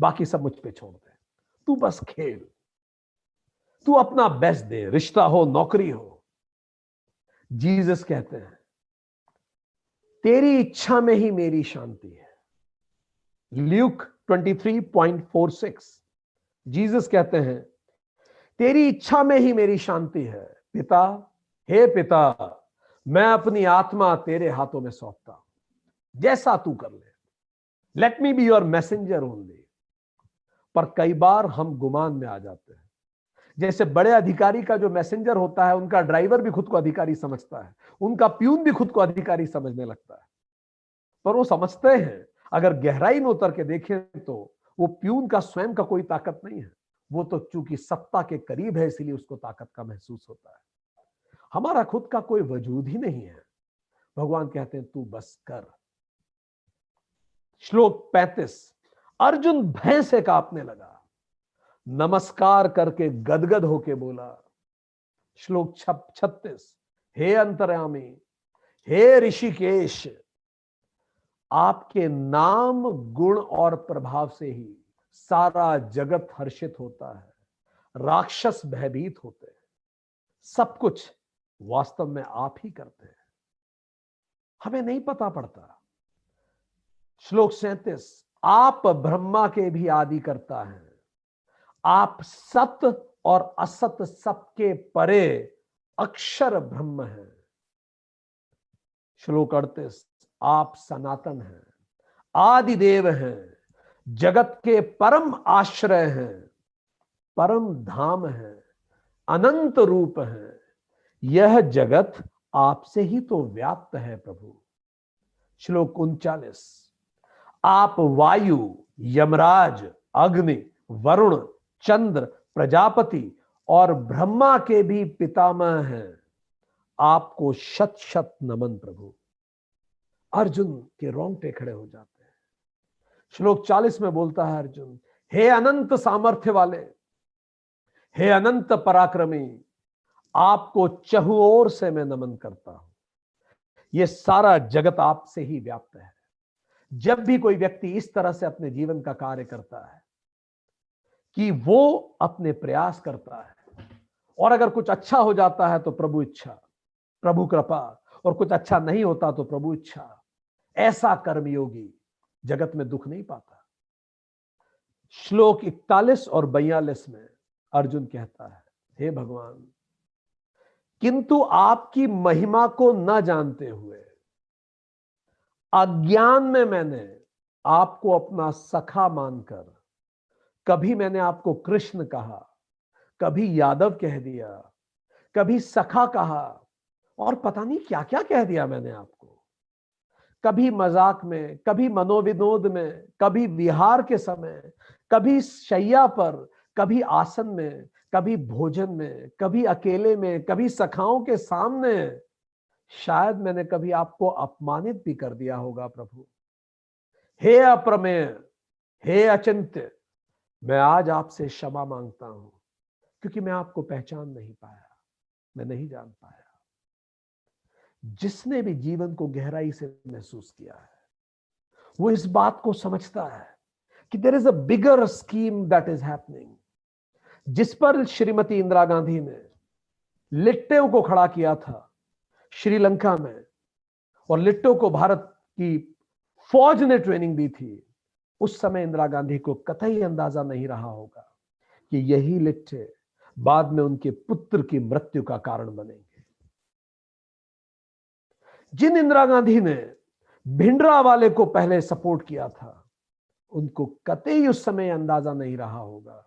बाकी सब मुझ पे छोड़ दे, तू बस खेल, तू अपना बेस्ट दे, रिश्ता हो, नौकरी हो। जीसस कहते हैं, तेरी इच्छा में ही मेरी शांति है। ल्यूक 23.46 जीसस कहते हैं, तेरी इच्छा में ही मेरी शांति है। पिता, हे पिता, मैं अपनी आत्मा तेरे हाथों में सौंपता हूं, जैसा तू कर ले, let me be your messenger only. पर कई बार हम गुमान में आ जाते हैं। जैसे बड़े अधिकारी का जो मैसेंजर होता है, उनका ड्राइवर भी खुद को अधिकारी समझता है, उनका प्यून भी खुद को अधिकारी समझने लगता है। पर वो समझते हैं, अगर गहराई में उतर के देखें तो वो प्यून का स्वयं का कोई ताकत नहीं है, वो तो चूंकि सत्ता के करीब है इसलिए उसको ताकत का महसूस होता है। हमारा खुद का कोई वजूद ही नहीं है। भगवान कहते हैं, तू बस कर। श्लोक 35, अर्जुन भय से कांपने लगा, नमस्कार करके गदगद होके बोला। श्लोक 36, हे अंतर्यामी, हे ऋषिकेश, आपके नाम, गुण और प्रभाव से ही सारा जगत हर्षित होता है, राक्षस भयभीत होते हैं, सब कुछ वास्तव में आप ही करते हैं, हमें नहीं पता पड़ता। श्लोक 37, आप ब्रह्मा के भी आदि करता है, आप सत्य और असत्य सबके परे अक्षर ब्रह्म है। श्लोक 38, आप सनातन हैं, आदि देव हैं, जगत के परम आश्रय हैं, परम धाम है, अनंत रूप है। यह जगत आपसे ही तो व्याप्त है प्रभु। श्लोक 39, आप वायु, यमराज, अग्नि, वरुण, चंद्र, प्रजापति और ब्रह्मा के भी पितामह हैं, आपको शत शत नमन प्रभु। अर्जुन के रोंगटे खड़े हो जाते हैं। श्लोक 40 में बोलता है अर्जुन, हे अनंत सामर्थ्य वाले, हे अनंत पराक्रमी, आपको चहुओर से मैं नमन करता हूं। यह सारा जगत आपसे ही व्याप्त है। जब भी कोई व्यक्ति इस तरह से अपने जीवन का कार्य करता है, कि वो अपने प्रयास करता है, और अगर कुछ अच्छा हो जाता है तो प्रभु इच्छा, प्रभु कृपा, और कुछ अच्छा नहीं होता तो प्रभु इच्छा। ऐसा कर्मयोगी जगत में दुख नहीं पाता। श्लोक 41 और 42 में अर्जुन कहता है, हे भगवान, किंतु आपकी महिमा को न जानते हुए अज्ञान में मैंने आपको अपना सखा मानकर कभी मैंने आपको कृष्ण कहा, कभी यादव कह दिया, कभी सखा कहा, और पता नहीं क्या क्या कह दिया मैंने आपको। कभी मजाक में, कभी मनोविनोद में, कभी विहार के समय, कभी शैया पर, कभी आसन में, कभी भोजन में, कभी अकेले में, कभी सखाओं के सामने। शायद मैंने कभी आपको अपमानित भी कर दिया होगा प्रभु। हे अप्रमेय, हे अचिंत्य, मैं आज आपसे क्षमा मांगता हूं, क्योंकि मैं आपको पहचान नहीं पाया, मैं नहीं जान पाया। जिसने भी जीवन को गहराई से महसूस किया है वो इस बात को समझता है कि there is a bigger scheme that is happening, जिस पर श्रीमती इंदिरा गांधी ने लिट्टों को खड़ा किया था श्रीलंका में, और लिट्टो को भारत की फौज ने ट्रेनिंग दी थी। उस समय इंदिरा गांधी को कतई अंदाजा नहीं रहा होगा कि यही लिट्टे बाद में उनके पुत्र की मृत्यु का कारण बनेंगे। जिन इंदिरा गांधी ने भिंडरावाले को पहले सपोर्ट किया था, उनको कतई उस समय अंदाजा नहीं रहा होगा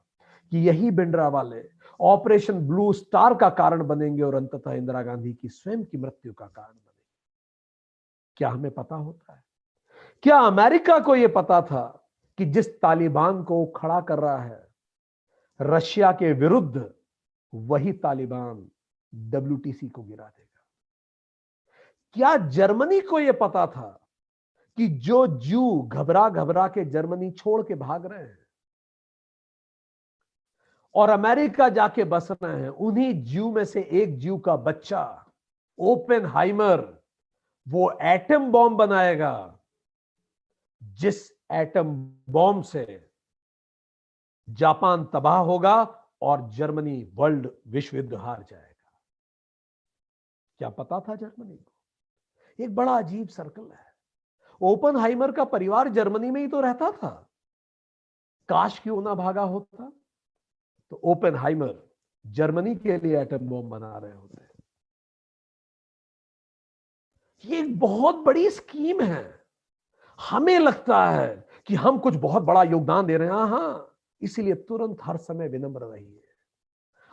कि यही भिंडरावाले ऑपरेशन ब्लू स्टार का कारण बनेंगे और अंततः इंदिरा गांधी की स्वयं की मृत्यु का कारण बनेंगे। क्या हमें पता होता है? क्या अमेरिका को यह पता था कि जिस तालिबान को खड़ा कर रहा है रशिया के विरुद्ध, वही तालिबान WTC को गिरा देगा? क्या जर्मनी को यह पता था कि जो जू घबरा घबरा के जर्मनी छोड़ के भाग रहे हैं और अमेरिका जाके बस रहे हैं, उन्हीं जू में से एक जू का बच्चा ओपेनहाइमर वो एटम बॉम्ब बनाएगा, जिस एटम बॉम्ब से जापान तबाह होगा और जर्मनी वर्ल्ड विश्व युद्ध हार जाएगा? क्या पता था जर्मनी को? एक बड़ा अजीब सर्कल है। ओपेनहाइमर का परिवार जर्मनी में ही तो रहता था, काश क्यों ना भागा होता। तो ओपेनहाइमर जर्मनी के लिए एटम बॉम्ब बना रहे होते। ये एक बहुत बड़ी स्कीम है। हमें लगता है कि हम कुछ बहुत बड़ा योगदान दे रहे हैं, हां, इसीलिए तुरंत हर समय विनम्र रहिए।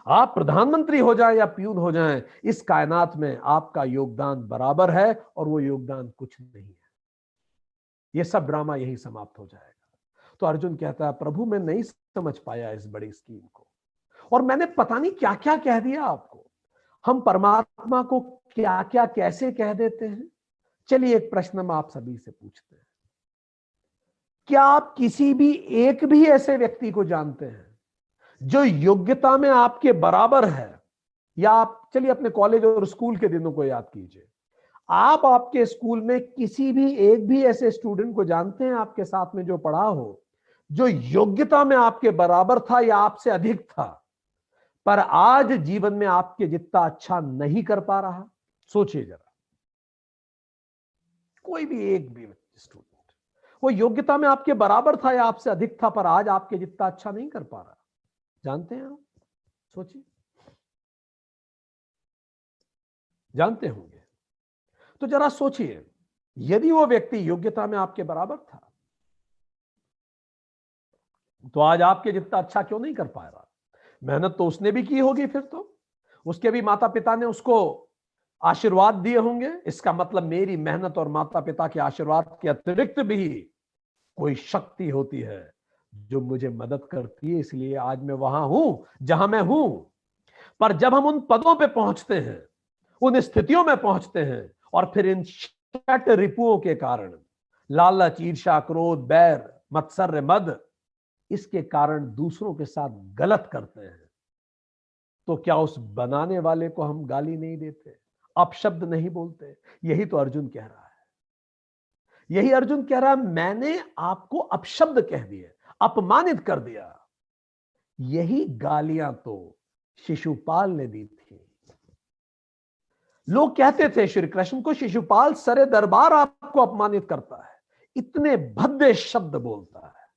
आप प्रधानमंत्री हो जाएं या प्यून हो जाएं, इस कायनात में आपका योगदान बराबर है और वो योगदान कुछ नहीं है। ये सब ड्रामा यही समाप्त हो जाएगा। तो अर्जुन कहता है, प्रभु मैं नहीं समझ पाया इस बड़ी स्कीम को, और मैंने पता नहीं क्या क्या कह दिया आपको। हम परमात्मा को क्या क्या कैसे कह देते हैं। चलिए एक प्रश्न हम आप सभी से पूछते हैं, क्या आप किसी भी एक भी ऐसे व्यक्ति को जानते हैं जो योग्यता में आपके बराबर है? या आप चलिए अपने कॉलेज और स्कूल के दिनों को याद कीजिए। आप आपके स्कूल में किसी भी एक भी ऐसे स्टूडेंट को जानते हैं आपके साथ में जो पढ़ा हो, जो योग्यता में आपके बराबर था या आपसे अधिक था, पर आज जीवन में आपके जितना अच्छा नहीं कर पा रहा? सोचिए जरा। कोई भी एक भी स्टूडेंट वो योग्यता में आपके बराबर था या आपसे अधिक था, पर आज आपके जितना अच्छा नहीं कर पा रहा? जानते हैं आप? सोचिए। जानते होंगे तो जरा सोचिए, यदि वो व्यक्ति योग्यता में आपके बराबर था तो आज आपके जितना अच्छा क्यों नहीं कर पा रहा? मेहनत तो उसने भी की होगी, फिर तो उसके भी माता पिता ने उसको आशीर्वाद दिए होंगे। इसका मतलब मेरी मेहनत और माता पिता के आशीर्वाद के अतिरिक्त भी कोई शक्ति होती है जो मुझे मदद करती है, इसलिए आज मैं वहां हूं जहां मैं हूं। पर जब हम उन पदों पे पहुंचते हैं, उन स्थितियों में पहुंचते हैं, और फिर इन षट रिपुओं के कारण, लालच, ईर्ष्या, क्रोध, बैर, मत्सर्य, मद, इसके कारण दूसरों के साथ गलत करते हैं, तो क्या उस बनाने वाले को हम गाली नहीं देते, अपशब्द नहीं बोलते? यही तो अर्जुन कह रहा है। यही अर्जुन कह रहा है, मैंने आपको अपशब्द कह दिए, अपमानित कर दिया, यही गालियां तो शिशुपाल ने दी थी। लोग कहते थे श्री कृष्ण को, शिशुपाल सरे दरबार आपको अपमानित करता है, इतने भद्दे शब्द बोलता है,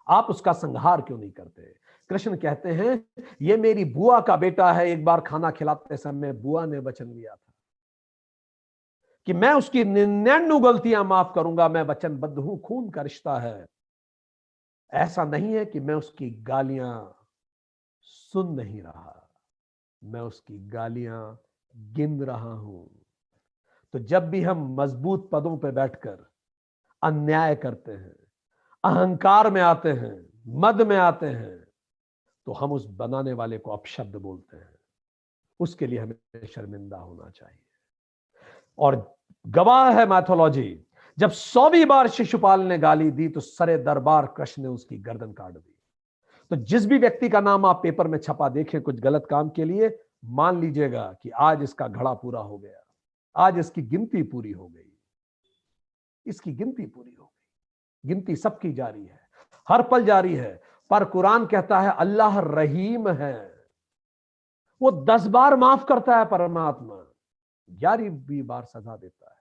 आप उसका संहार क्यों नहीं करते? कृष्ण कहते हैं, ये मेरी बुआ का बेटा है, एक बार खाना खिलाते समय बुआ ने वचन लिया था कि मैं उसकी 99 गलतियां माफ करूंगा, मैं वचनबद्ध हूं, खून का रिश्ता है। ऐसा नहीं है कि मैं उसकी गालियां सुन नहीं रहा, मैं उसकी गालियां गिन रहा हूं। तो जब भी हम मजबूत पदों पर बैठकर अन्याय करते हैं, अहंकार में आते हैं, मद में आते हैं, तो हम उस बनाने वाले को अपशब्द बोलते हैं। उसके लिए हमें शर्मिंदा होना चाहिए। और गवाह है मैथोलॉजी, जब 100वीं बार शिशुपाल ने गाली दी तो सरे दरबार कृष्ण ने उसकी गर्दन काट दी। तो जिस भी व्यक्ति का नाम आप पेपर में छपा देखें कुछ गलत काम के लिए, मान लीजिएगा कि आज इसका घड़ा पूरा हो गया, आज इसकी गिनती पूरी हो गई, इसकी गिनती पूरी हो गई। गिनती सबकी जारी है, हर पल जारी है। पर कुरान कहता है अल्लाह रहीम है, वो 10 बार माफ करता है परमात्मा, 11वीं बार सजा देता है।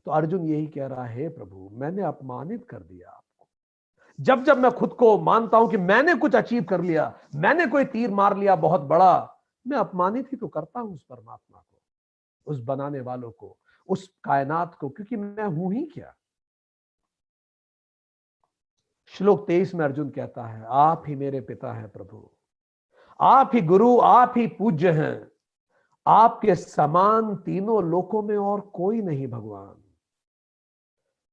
तो अर्जुन यही कह रहा है, प्रभु मैंने अपमानित कर दिया आपको। जब जब मैं खुद को मानता हूं कि मैंने कुछ अचीव कर लिया, मैंने कोई तीर मार लिया बहुत बड़ा, मैं अपमानित ही तो करता हूं उस परमात्मा को, उस बनाने वालों को, उस कायनात को, क्योंकि मैं हूं ही क्या। श्लोक 23 में अर्जुन कहता है, आप ही मेरे पिता हैं प्रभु, आप ही गुरु, आप ही पूज्य हैं, आपके समान तीनों लोकों में और कोई नहीं भगवान।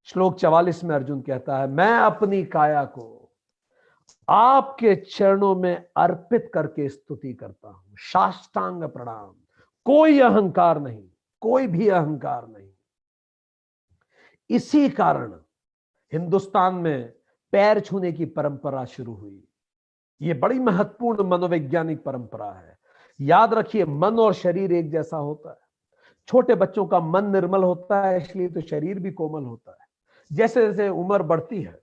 श्लोक 44 में अर्जुन कहता है, मैं अपनी काया को आपके चरणों में अर्पित करके स्तुति करता हूं, साष्टांग प्रणाम, कोई अहंकार नहीं, कोई भी अहंकार नहीं। इसी कारण हिंदुस्तान में पैर छूने की परंपरा शुरू हुई। यह बड़ी महत्वपूर्ण मनोवैज्ञानिक परंपरा है। याद रखिए, मन और शरीर एक जैसा होता है। छोटे बच्चों का मन निर्मल होता है, इसलिए तो शरीर भी कोमल होता है। जैसे जैसे उम्र बढ़ती है,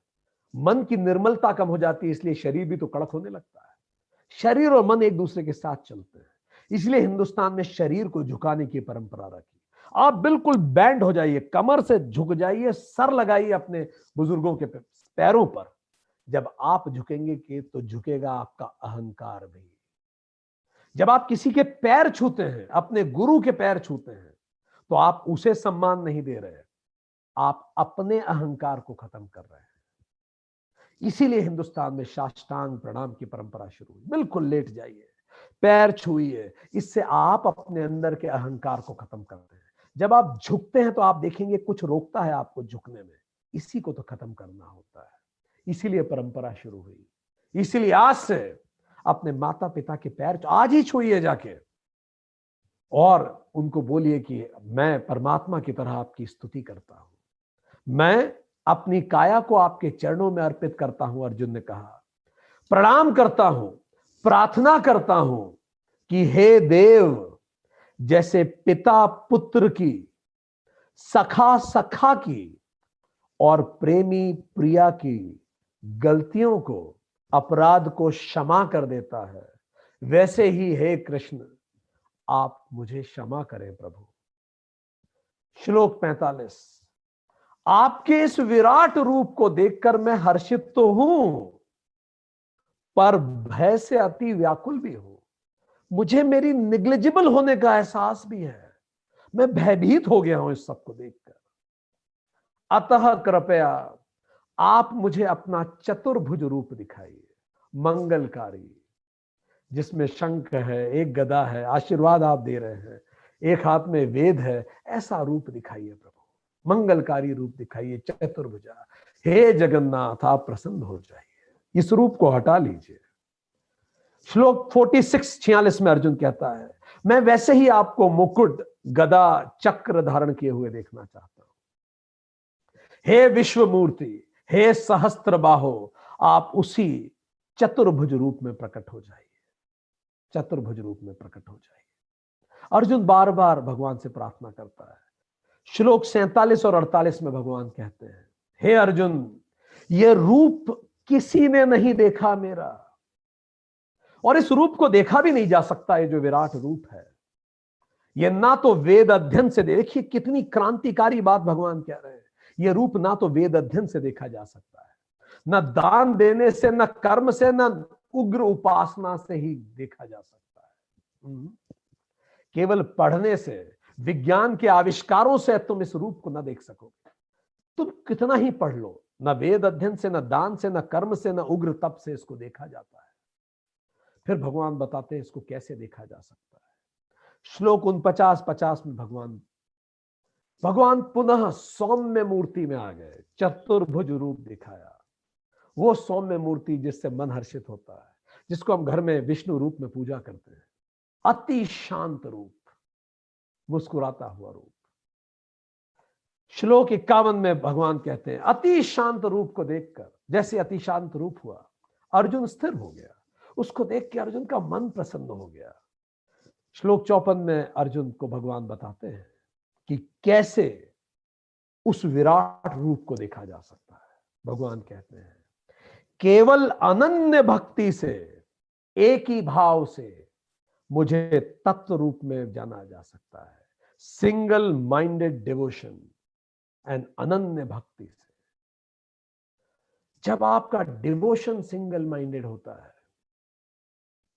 मन की निर्मलता कम हो जाती है, इसलिए शरीर भी तो कड़क होने लगता है। शरीर और मन एक दूसरे के साथ चलते हैं, इसलिए हिंदुस्तान में शरीर को झुकाने की परंपरा रखी। आप बिल्कुल बैंड हो जाइए, कमर से झुक जाइए, सर लगाइए अपने बुजुर्गों के पैरों पर। जब आप झुकेंगे कि तो झुकेगा आपका अहंकार भी। जब आप किसी के पैर छूते हैं, अपने गुरु के पैर छूते हैं, तो आप उसे सम्मान नहीं दे रहे, आप अपने अहंकार को खत्म कर रहे हैं। इसीलिए हिंदुस्तान में साष्टांग प्रणाम की परंपरा शुरू हुई। बिल्कुल लेट जाइए, पैर छुइए, इससे आप अपने अंदर के अहंकार को खत्म करते हैं। जब आप झुकते हैं तो आप देखेंगे कुछ रोकता है आपको झुकने में, इसी को तो खत्म करना होता है। इसीलिए परंपरा शुरू हुई। इसीलिए आज से अपने माता पिता के पैर आज ही छुइए जाके, और उनको बोलिए कि मैं परमात्मा की तरह आपकी स्तुति करता हूं, मैं अपनी काया को आपके चरणों में अर्पित करता हूं। अर्जुन ने कहा, प्रणाम करता हूं, प्रार्थना करता हूं कि हे देव, जैसे पिता पुत्र की, सखा सखा की और प्रेमी प्रिया की गलतियों को, अपराध को क्षमा कर देता है, वैसे ही हे कृष्ण आप मुझे क्षमा करें प्रभु। श्लोक 45, आपके इस विराट रूप को देखकर मैं हर्षित तो हूं, पर भय से अति व्याकुल भी हूं। मुझे मेरी निग्लिजिबल होने का एहसास भी है, मैं भयभीत हो गया हूं इस सबको देखकर। अतः कृपया आप मुझे अपना चतुर्भुज रूप दिखाइए, मंगलकारी, जिसमें शंख है, एक गदा है, आशीर्वाद आप दे रहे हैं, एक हाथ में वेद है, ऐसा रूप दिखाइए प्रभु, मंगलकारी रूप दिखाइए, चतुर्भुजा। हे जगन्नाथ आप प्रसन्न हो जाइए, इस रूप को हटा लीजिए। श्लोक 46 में अर्जुन कहता है, मैं वैसे ही आपको मुकुट, गदा, चक्र धारण किए हुए देखना चाहता हूं। हे विश्व मूर्ति, हे सहस्त्र बाहो, आप उसी चतुर्भुज रूप में प्रकट हो जाइए, चतुर्भुज रूप में प्रकट हो जाइए। अर्जुन बार बार भगवान से प्रार्थना करता है। श्लोक 47 और 48 में भगवान कहते हैं, हे अर्जुन, यह रूप किसी ने नहीं देखा मेरा, और इस रूप को देखा भी नहीं जा सकता। ये जो विराट रूप है, ये ना तो वेद अध्ययन से, देखिए कितनी क्रांतिकारी बात भगवान कह रहे हैं, ये रूप ना तो वेद अध्ययन से देखा जा सकता है, न दान देने से, न कर्म से, न उग्र उपासना से ही देखा जा सकता है। केवल पढ़ने से, विज्ञान के आविष्कारों से तुम इस रूप को न देख सकोगे। तुम कितना ही पढ़ लो, न वेद अध्ययन से, न दान से, न कर्म से, न उग्र तप से इसको देखा जाता है। फिर भगवान बताते हैं इसको कैसे देखा जा सकता है। श्लोक 49-50 में भगवान पुनः सौम्य मूर्ति में आ गए, चतुर्भुज रूप दिखाया। वो सौम्य मूर्ति जिससे मन हर्षित होता है, जिसको हम घर में विष्णु रूप में पूजा करते हैं। अति शांत रूप, मुस्कुराता हुआ रूप। श्लोक 51 में भगवान कहते हैं, अति शांत रूप को देखकर, जैसे अति शांत रूप हुआ, अर्जुन स्थिर हो गया। उसको देख के अर्जुन का मन प्रसन्न हो गया। श्लोक 54 में अर्जुन को भगवान बताते हैं कि कैसे उस विराट रूप को देखा जा सकता है। भगवान कहते हैं, केवल अनन्य भक्ति से, एक ही भाव से मुझे तत्व रूप में जाना जा सकता है। सिंगल माइंडेड डिवोशन एंड अनन्य भक्ति से। जब आपका डिवोशन सिंगल माइंडेड होता है,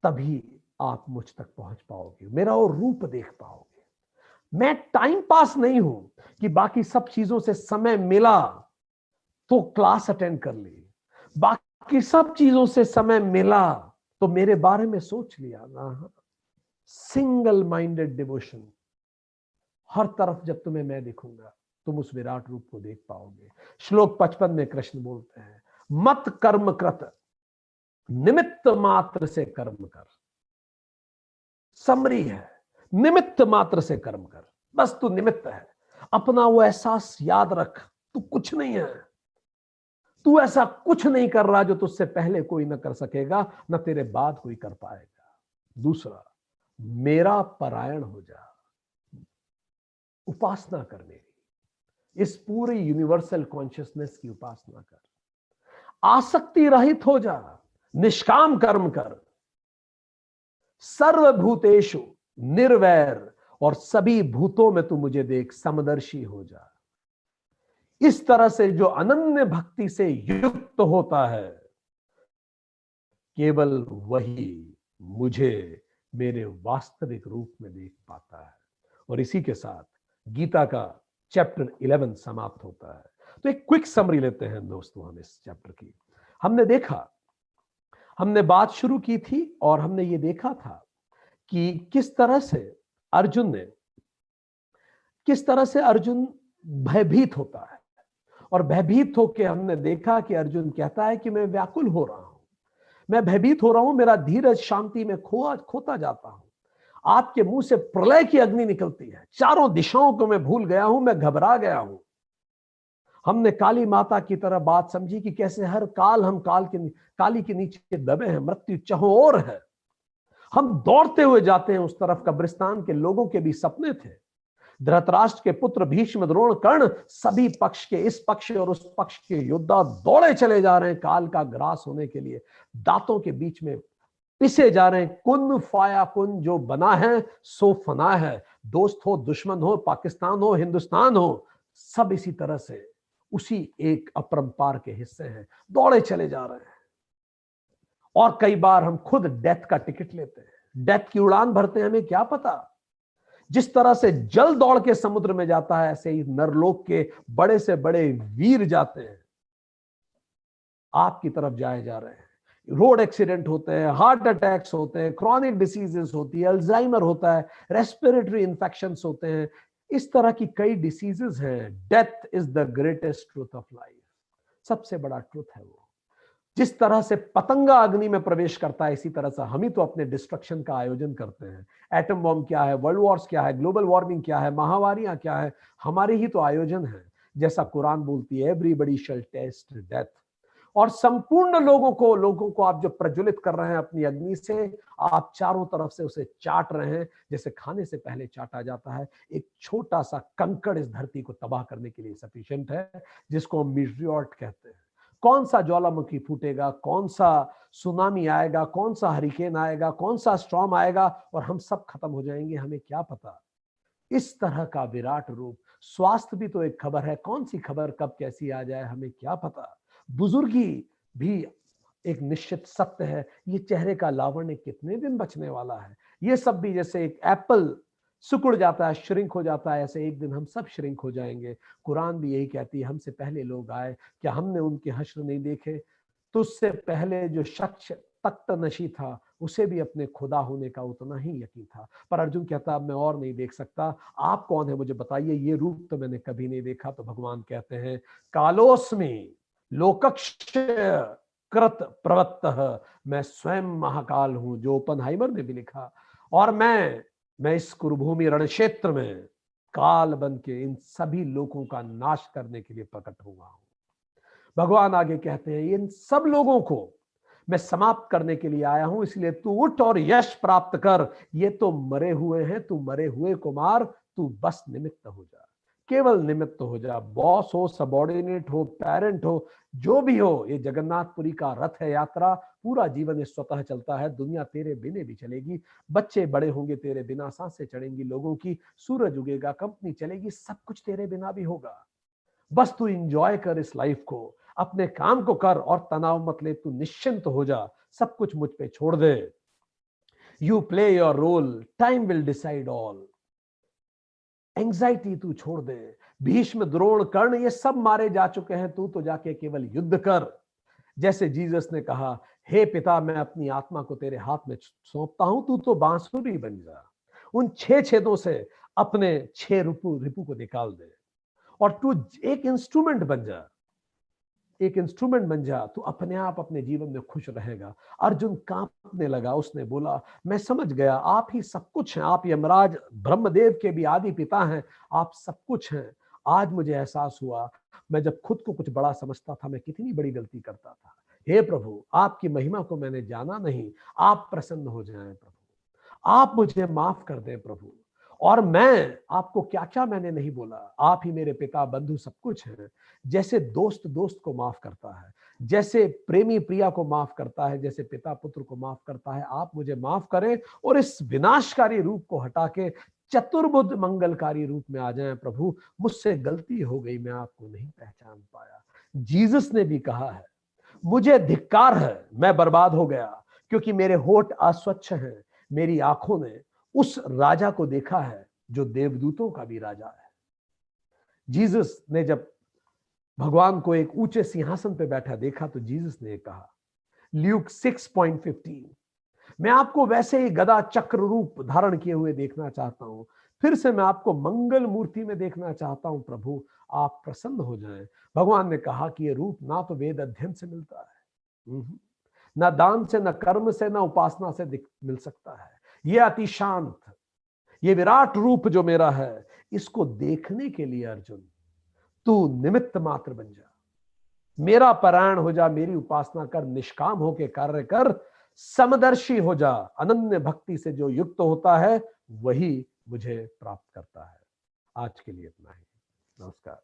तभी आप मुझ तक पहुंच पाओगे, मेरा वो रूप देख पाओगे। मैं टाइम पास नहीं हूं कि बाकी सब चीजों से समय मिला तो क्लास अटेंड कर ली, बाकी सब चीजों से समय मिला तो मेरे बारे में सोच लिया ना। सिंगल माइंडेड डिवोशन, हर तरफ जब तुम्हें मैं दिखूंगा, तुम उस विराट रूप को देख पाओगे। श्लोक 55 में कृष्ण बोलते हैं, मत कर्म कृत, निमित्त मात्र से कर्म कर। समरी है, निमित्त मात्र से कर्म कर, बस तू निमित्त है। अपना वो एहसास याद रख, तू कुछ नहीं है, तू ऐसा कुछ नहीं कर रहा जो तुझसे पहले कोई ना कर सकेगा, ना तेरे बाद कोई कर पाएगा। दूसरा, मेरा परायण हो जा, उपासना कर मेरी, इस पूरी यूनिवर्सल कॉन्शियसनेस की उपासना कर। आसक्ति रहित हो जा, निष्काम कर्म कर। सर्वभूतेषु निर्वैर, और सभी भूतों में तू मुझे देख, समदर्शी हो जा। इस तरह से जो अनन्य भक्ति से युक्त होता है, केवल वही मुझे मेरे वास्तविक रूप में देख पाता है। और इसी के साथ गीता का चैप्टर 11 समाप्त होता है। तो एक क्विक समरी लेते हैं दोस्तों हम इस चैप्टर की। हमने बात शुरू की थी और हमने ये देखा था कि किस तरह से अर्जुन भयभीत होता है। और भयभीत होकर हमने देखा कि अर्जुन कहता है कि मैं व्याकुल हो रहा हूं, मैं भयभीत हो रहा हूं, मेरा धीरज शांति में खोता जाता हूं। आपके मुंह से प्रलय की अग्नि निकलती है, चारों दिशाओं को मैं भूल गया हूं, मैं घबरा गया हूं। हमने काली माता की तरह बात समझी कि कैसे हर काल हम काली के नीचे दबे हैं, मृत्यु चहों ओर है। हम दौड़ते हुए जाते हैं उस तरफ। कब्रिस्तान के लोगों के भी सपने थे। धृतराष्ट्र के पुत्र भीष्म, द्रोण, कर्ण, सभी पक्ष के, इस पक्ष और उस पक्ष के योद्धा दौड़े चले जा रहे हैं काल का ग्रास होने के लिए, दांतों के बीच में पिसे जा रहे हैं। कुन फाया कुन, जो बना है सो फना है। दोस्त हो, दुश्मन हो, पाकिस्तान हो, हिंदुस्तान हो, सब इसी तरह से उसी एक अपरंपार के हिस्से हैं, दौड़े चले जा रहे हैं। और कई बार हम खुद डेथ का टिकट लेते हैं, डेथ की उड़ान भरते हैं। हमें क्या पता, जिस तरह से जल दौड़ के समुद्र में जाता है, ऐसे ही नरलोक के बड़े से बड़े वीर जाते हैं, आपकी तरफ जाए जा रहे हैं। रोड एक्सीडेंट होते हैं, हार्ट अटैक्स होते हैं, क्रॉनिक डिसीजेस होती है, अल्जाइमर होता है, रेस्पिरेटरी इंफेक्शंस होते हैं, इस तरह की कई डिसीजेस हैं। Death is the greatest truth of life, सबसे बड़ा ट्रूथ है वो। जिस तरह से पतंगा अग्नि में प्रवेश करता है, इसी तरह से हम ही तो अपने डिस्ट्रक्शन का आयोजन करते हैं। एटम बॉम्ब क्या है, वर्ल्ड वॉर्स क्या है, ग्लोबल वार्मिंग क्या है, महामारियां क्या है, हमारे ही तो आयोजन है। जैसा कुरान बोलती है, एवरीबडी शैल टेस्ट डेथ। और संपूर्ण लोगों को आप जो प्रज्वलित कर रहे हैं अपनी अग्नि से, आप चारों तरफ से उसे चाट रहे हैं, जैसे खाने से पहले चाटा जाता है। एक छोटा सा कंकड़ इस धरती को तबाह करने के लिए सफिशिएंट है, जिसको हम मीटियोर कहते हैं। कौन सा ज्वालामुखी फूटेगा, कौन सा सुनामी आएगा, कौन सा हरिकेन आएगा, कौन सा स्टॉर्म आएगा और हम सब खत्म हो जाएंगे, हमें क्या पता। इस तरह का विराट रूप। स्वास्थ्य भी तो एक खबर है, कौन सी खबर कब कैसी आ जाए हमें क्या पता। बुजुर्गी भी एक निश्चित सत्य है, ये चेहरे का लावण्य कितने दिन बचने वाला है। ये सब भी जैसे एक एप्पल सिकुड़ जाता है, श्रिंक हो जाता है, ऐसे एक दिन हम सब श्रिंक हो जाएंगे। कुरान भी यही कहती है, हमसे पहले लोग आए, क्या हमने उनके हश्र नहीं देखे। तो उससे पहले जो शख्स तख्त नशी था, उसे भी अपने खुदा होने का उतना ही यकीन था। पर अर्जुन कहता अब मैं और नहीं देख सकता, आप कौन है मुझे बताइए, ये रूप तो मैंने कभी नहीं देखा। तो भगवान कहते हैं कालोस्मि लोकक्ष कृत प्रवत्तः, मैं स्वयं महाकाल हूं, जो ओपनहाइमर ने भी लिखा। और मैं इस कुरुभूमि रणक्षेत्र में काल बन के इन सभी लोगों का नाश करने के लिए प्रकट हुआ हूं। भगवान आगे कहते हैं इन सब लोगों को मैं समाप्त करने के लिए आया हूं, इसलिए तू उठ और यश प्राप्त कर। ये तो मरे हुए हैं, तू मरे हुए को मार, तू बस निमित्त हो जा, केवल निमित्त हो जा। बॉस हो, सबॉर्डिनेट हो, पेरेंट हो, जो भी हो, ये जगन्नाथपुरी का रथ है यात्रा। पूरा जीवन ये स्वतः चलता है, दुनिया तेरे बिना भी चलेगी। बच्चे बड़े होंगे तेरे बिना, सांसें चढ़ेंगी लोगों की, सूरज उगेगा, कंपनी चलेगी, सब कुछ तेरे बिना भी होगा। बस तू इंजॉय कर इस लाइफ को, अपने काम को कर और तनाव मत ले, तू निश्चिंत हो जा, सब कुछ मुझ पे छोड़ दे। You play your role, time will decide all. Anxiety तू छोड़ दे। भीष्म, द्रोण, कर्ण ये सब मारे जा चुके हैं, तू तो जाके केवल युद्ध कर। जैसे जीसस ने कहा, हे पिता मैं अपनी आत्मा को तेरे हाथ में सौंपता हूं, तू तो बांसुरी बन जा। उन 6 छेदों से अपने 6 रिपू को निकाल दे और तू एक इंस्ट्रूमेंट बन जा। एक इंस्ट्रूमेंट बन जा, तू अपने आप अपने जीवन में खुश रहेगा। अर्जुन कांपने लगा, उसने बोला मैं समझ गया, आप ही सब कुछ हैं, आप यमराज ब्रह्मदेव के भी आदि पिता हैं, आप सब कुछ हैं। आज मुझे एहसास हुआ, मैं जब खुद को कुछ बड़ा समझता था, मैं कितनी बड़ी गलती करता था। हे प्रभु, आपकी महिमा को मैंने जाना नहीं, आप प्रसन्न हो जाएं प्रभु, आप मुझे माफ कर दें प्रभु। और मैं आपको क्या क्या मैंने नहीं बोला, आप ही मेरे पिता बंधु सब कुछ हैं। जैसे दोस्त दोस्त को माफ करता है, जैसे प्रेमी प्रिया को माफ करता है, जैसे पिता पुत्र को माफ करता है, आप मुझे माफ करें और इस विनाशकारी रूप को हटा के चतुर्भुज मंगलकारी रूप में आ जाएं प्रभु। मुझसे गलती हो गई, मैं आपको नहीं पहचान पाया। जीसस ने भी कहा है, मुझे धिक्कार है, मैं बर्बाद हो गया, क्योंकि मेरे होठ अस्वच्छ हैं, मेरी आंखों ने उस राजा को देखा है जो देवदूतों का भी राजा है। जीसस ने जब भगवान को एक ऊंचे सिंहासन पे बैठा देखा, तो जीसस ने कहा, ल्यूक 6:15, मैं आपको वैसे ही गदा चक्र रूप धारण किए हुए देखना चाहता हूं, फिर से मैं आपको मंगल मूर्ति में देखना चाहता हूं प्रभु, आप प्रसन्न हो जाएं। भगवान ने कहा कि ये रूप ना तो वेद अध्ययन से मिलता है, ना दान से, ना कर्म से, ना उपासना से मिल सकता है। ये अति शांत, ये विराट रूप जो मेरा है, इसको देखने के लिए अर्जुन तू निमित्त मात्र बन जा, मेरा परायण हो जा, मेरी उपासना कर, निष्काम होके कार्य कर, समदर्शी हो जा। अनन्य भक्ति से जो युक्त होता है वही मुझे प्राप्त करता है। आज के लिए इतना ही, नमस्कार।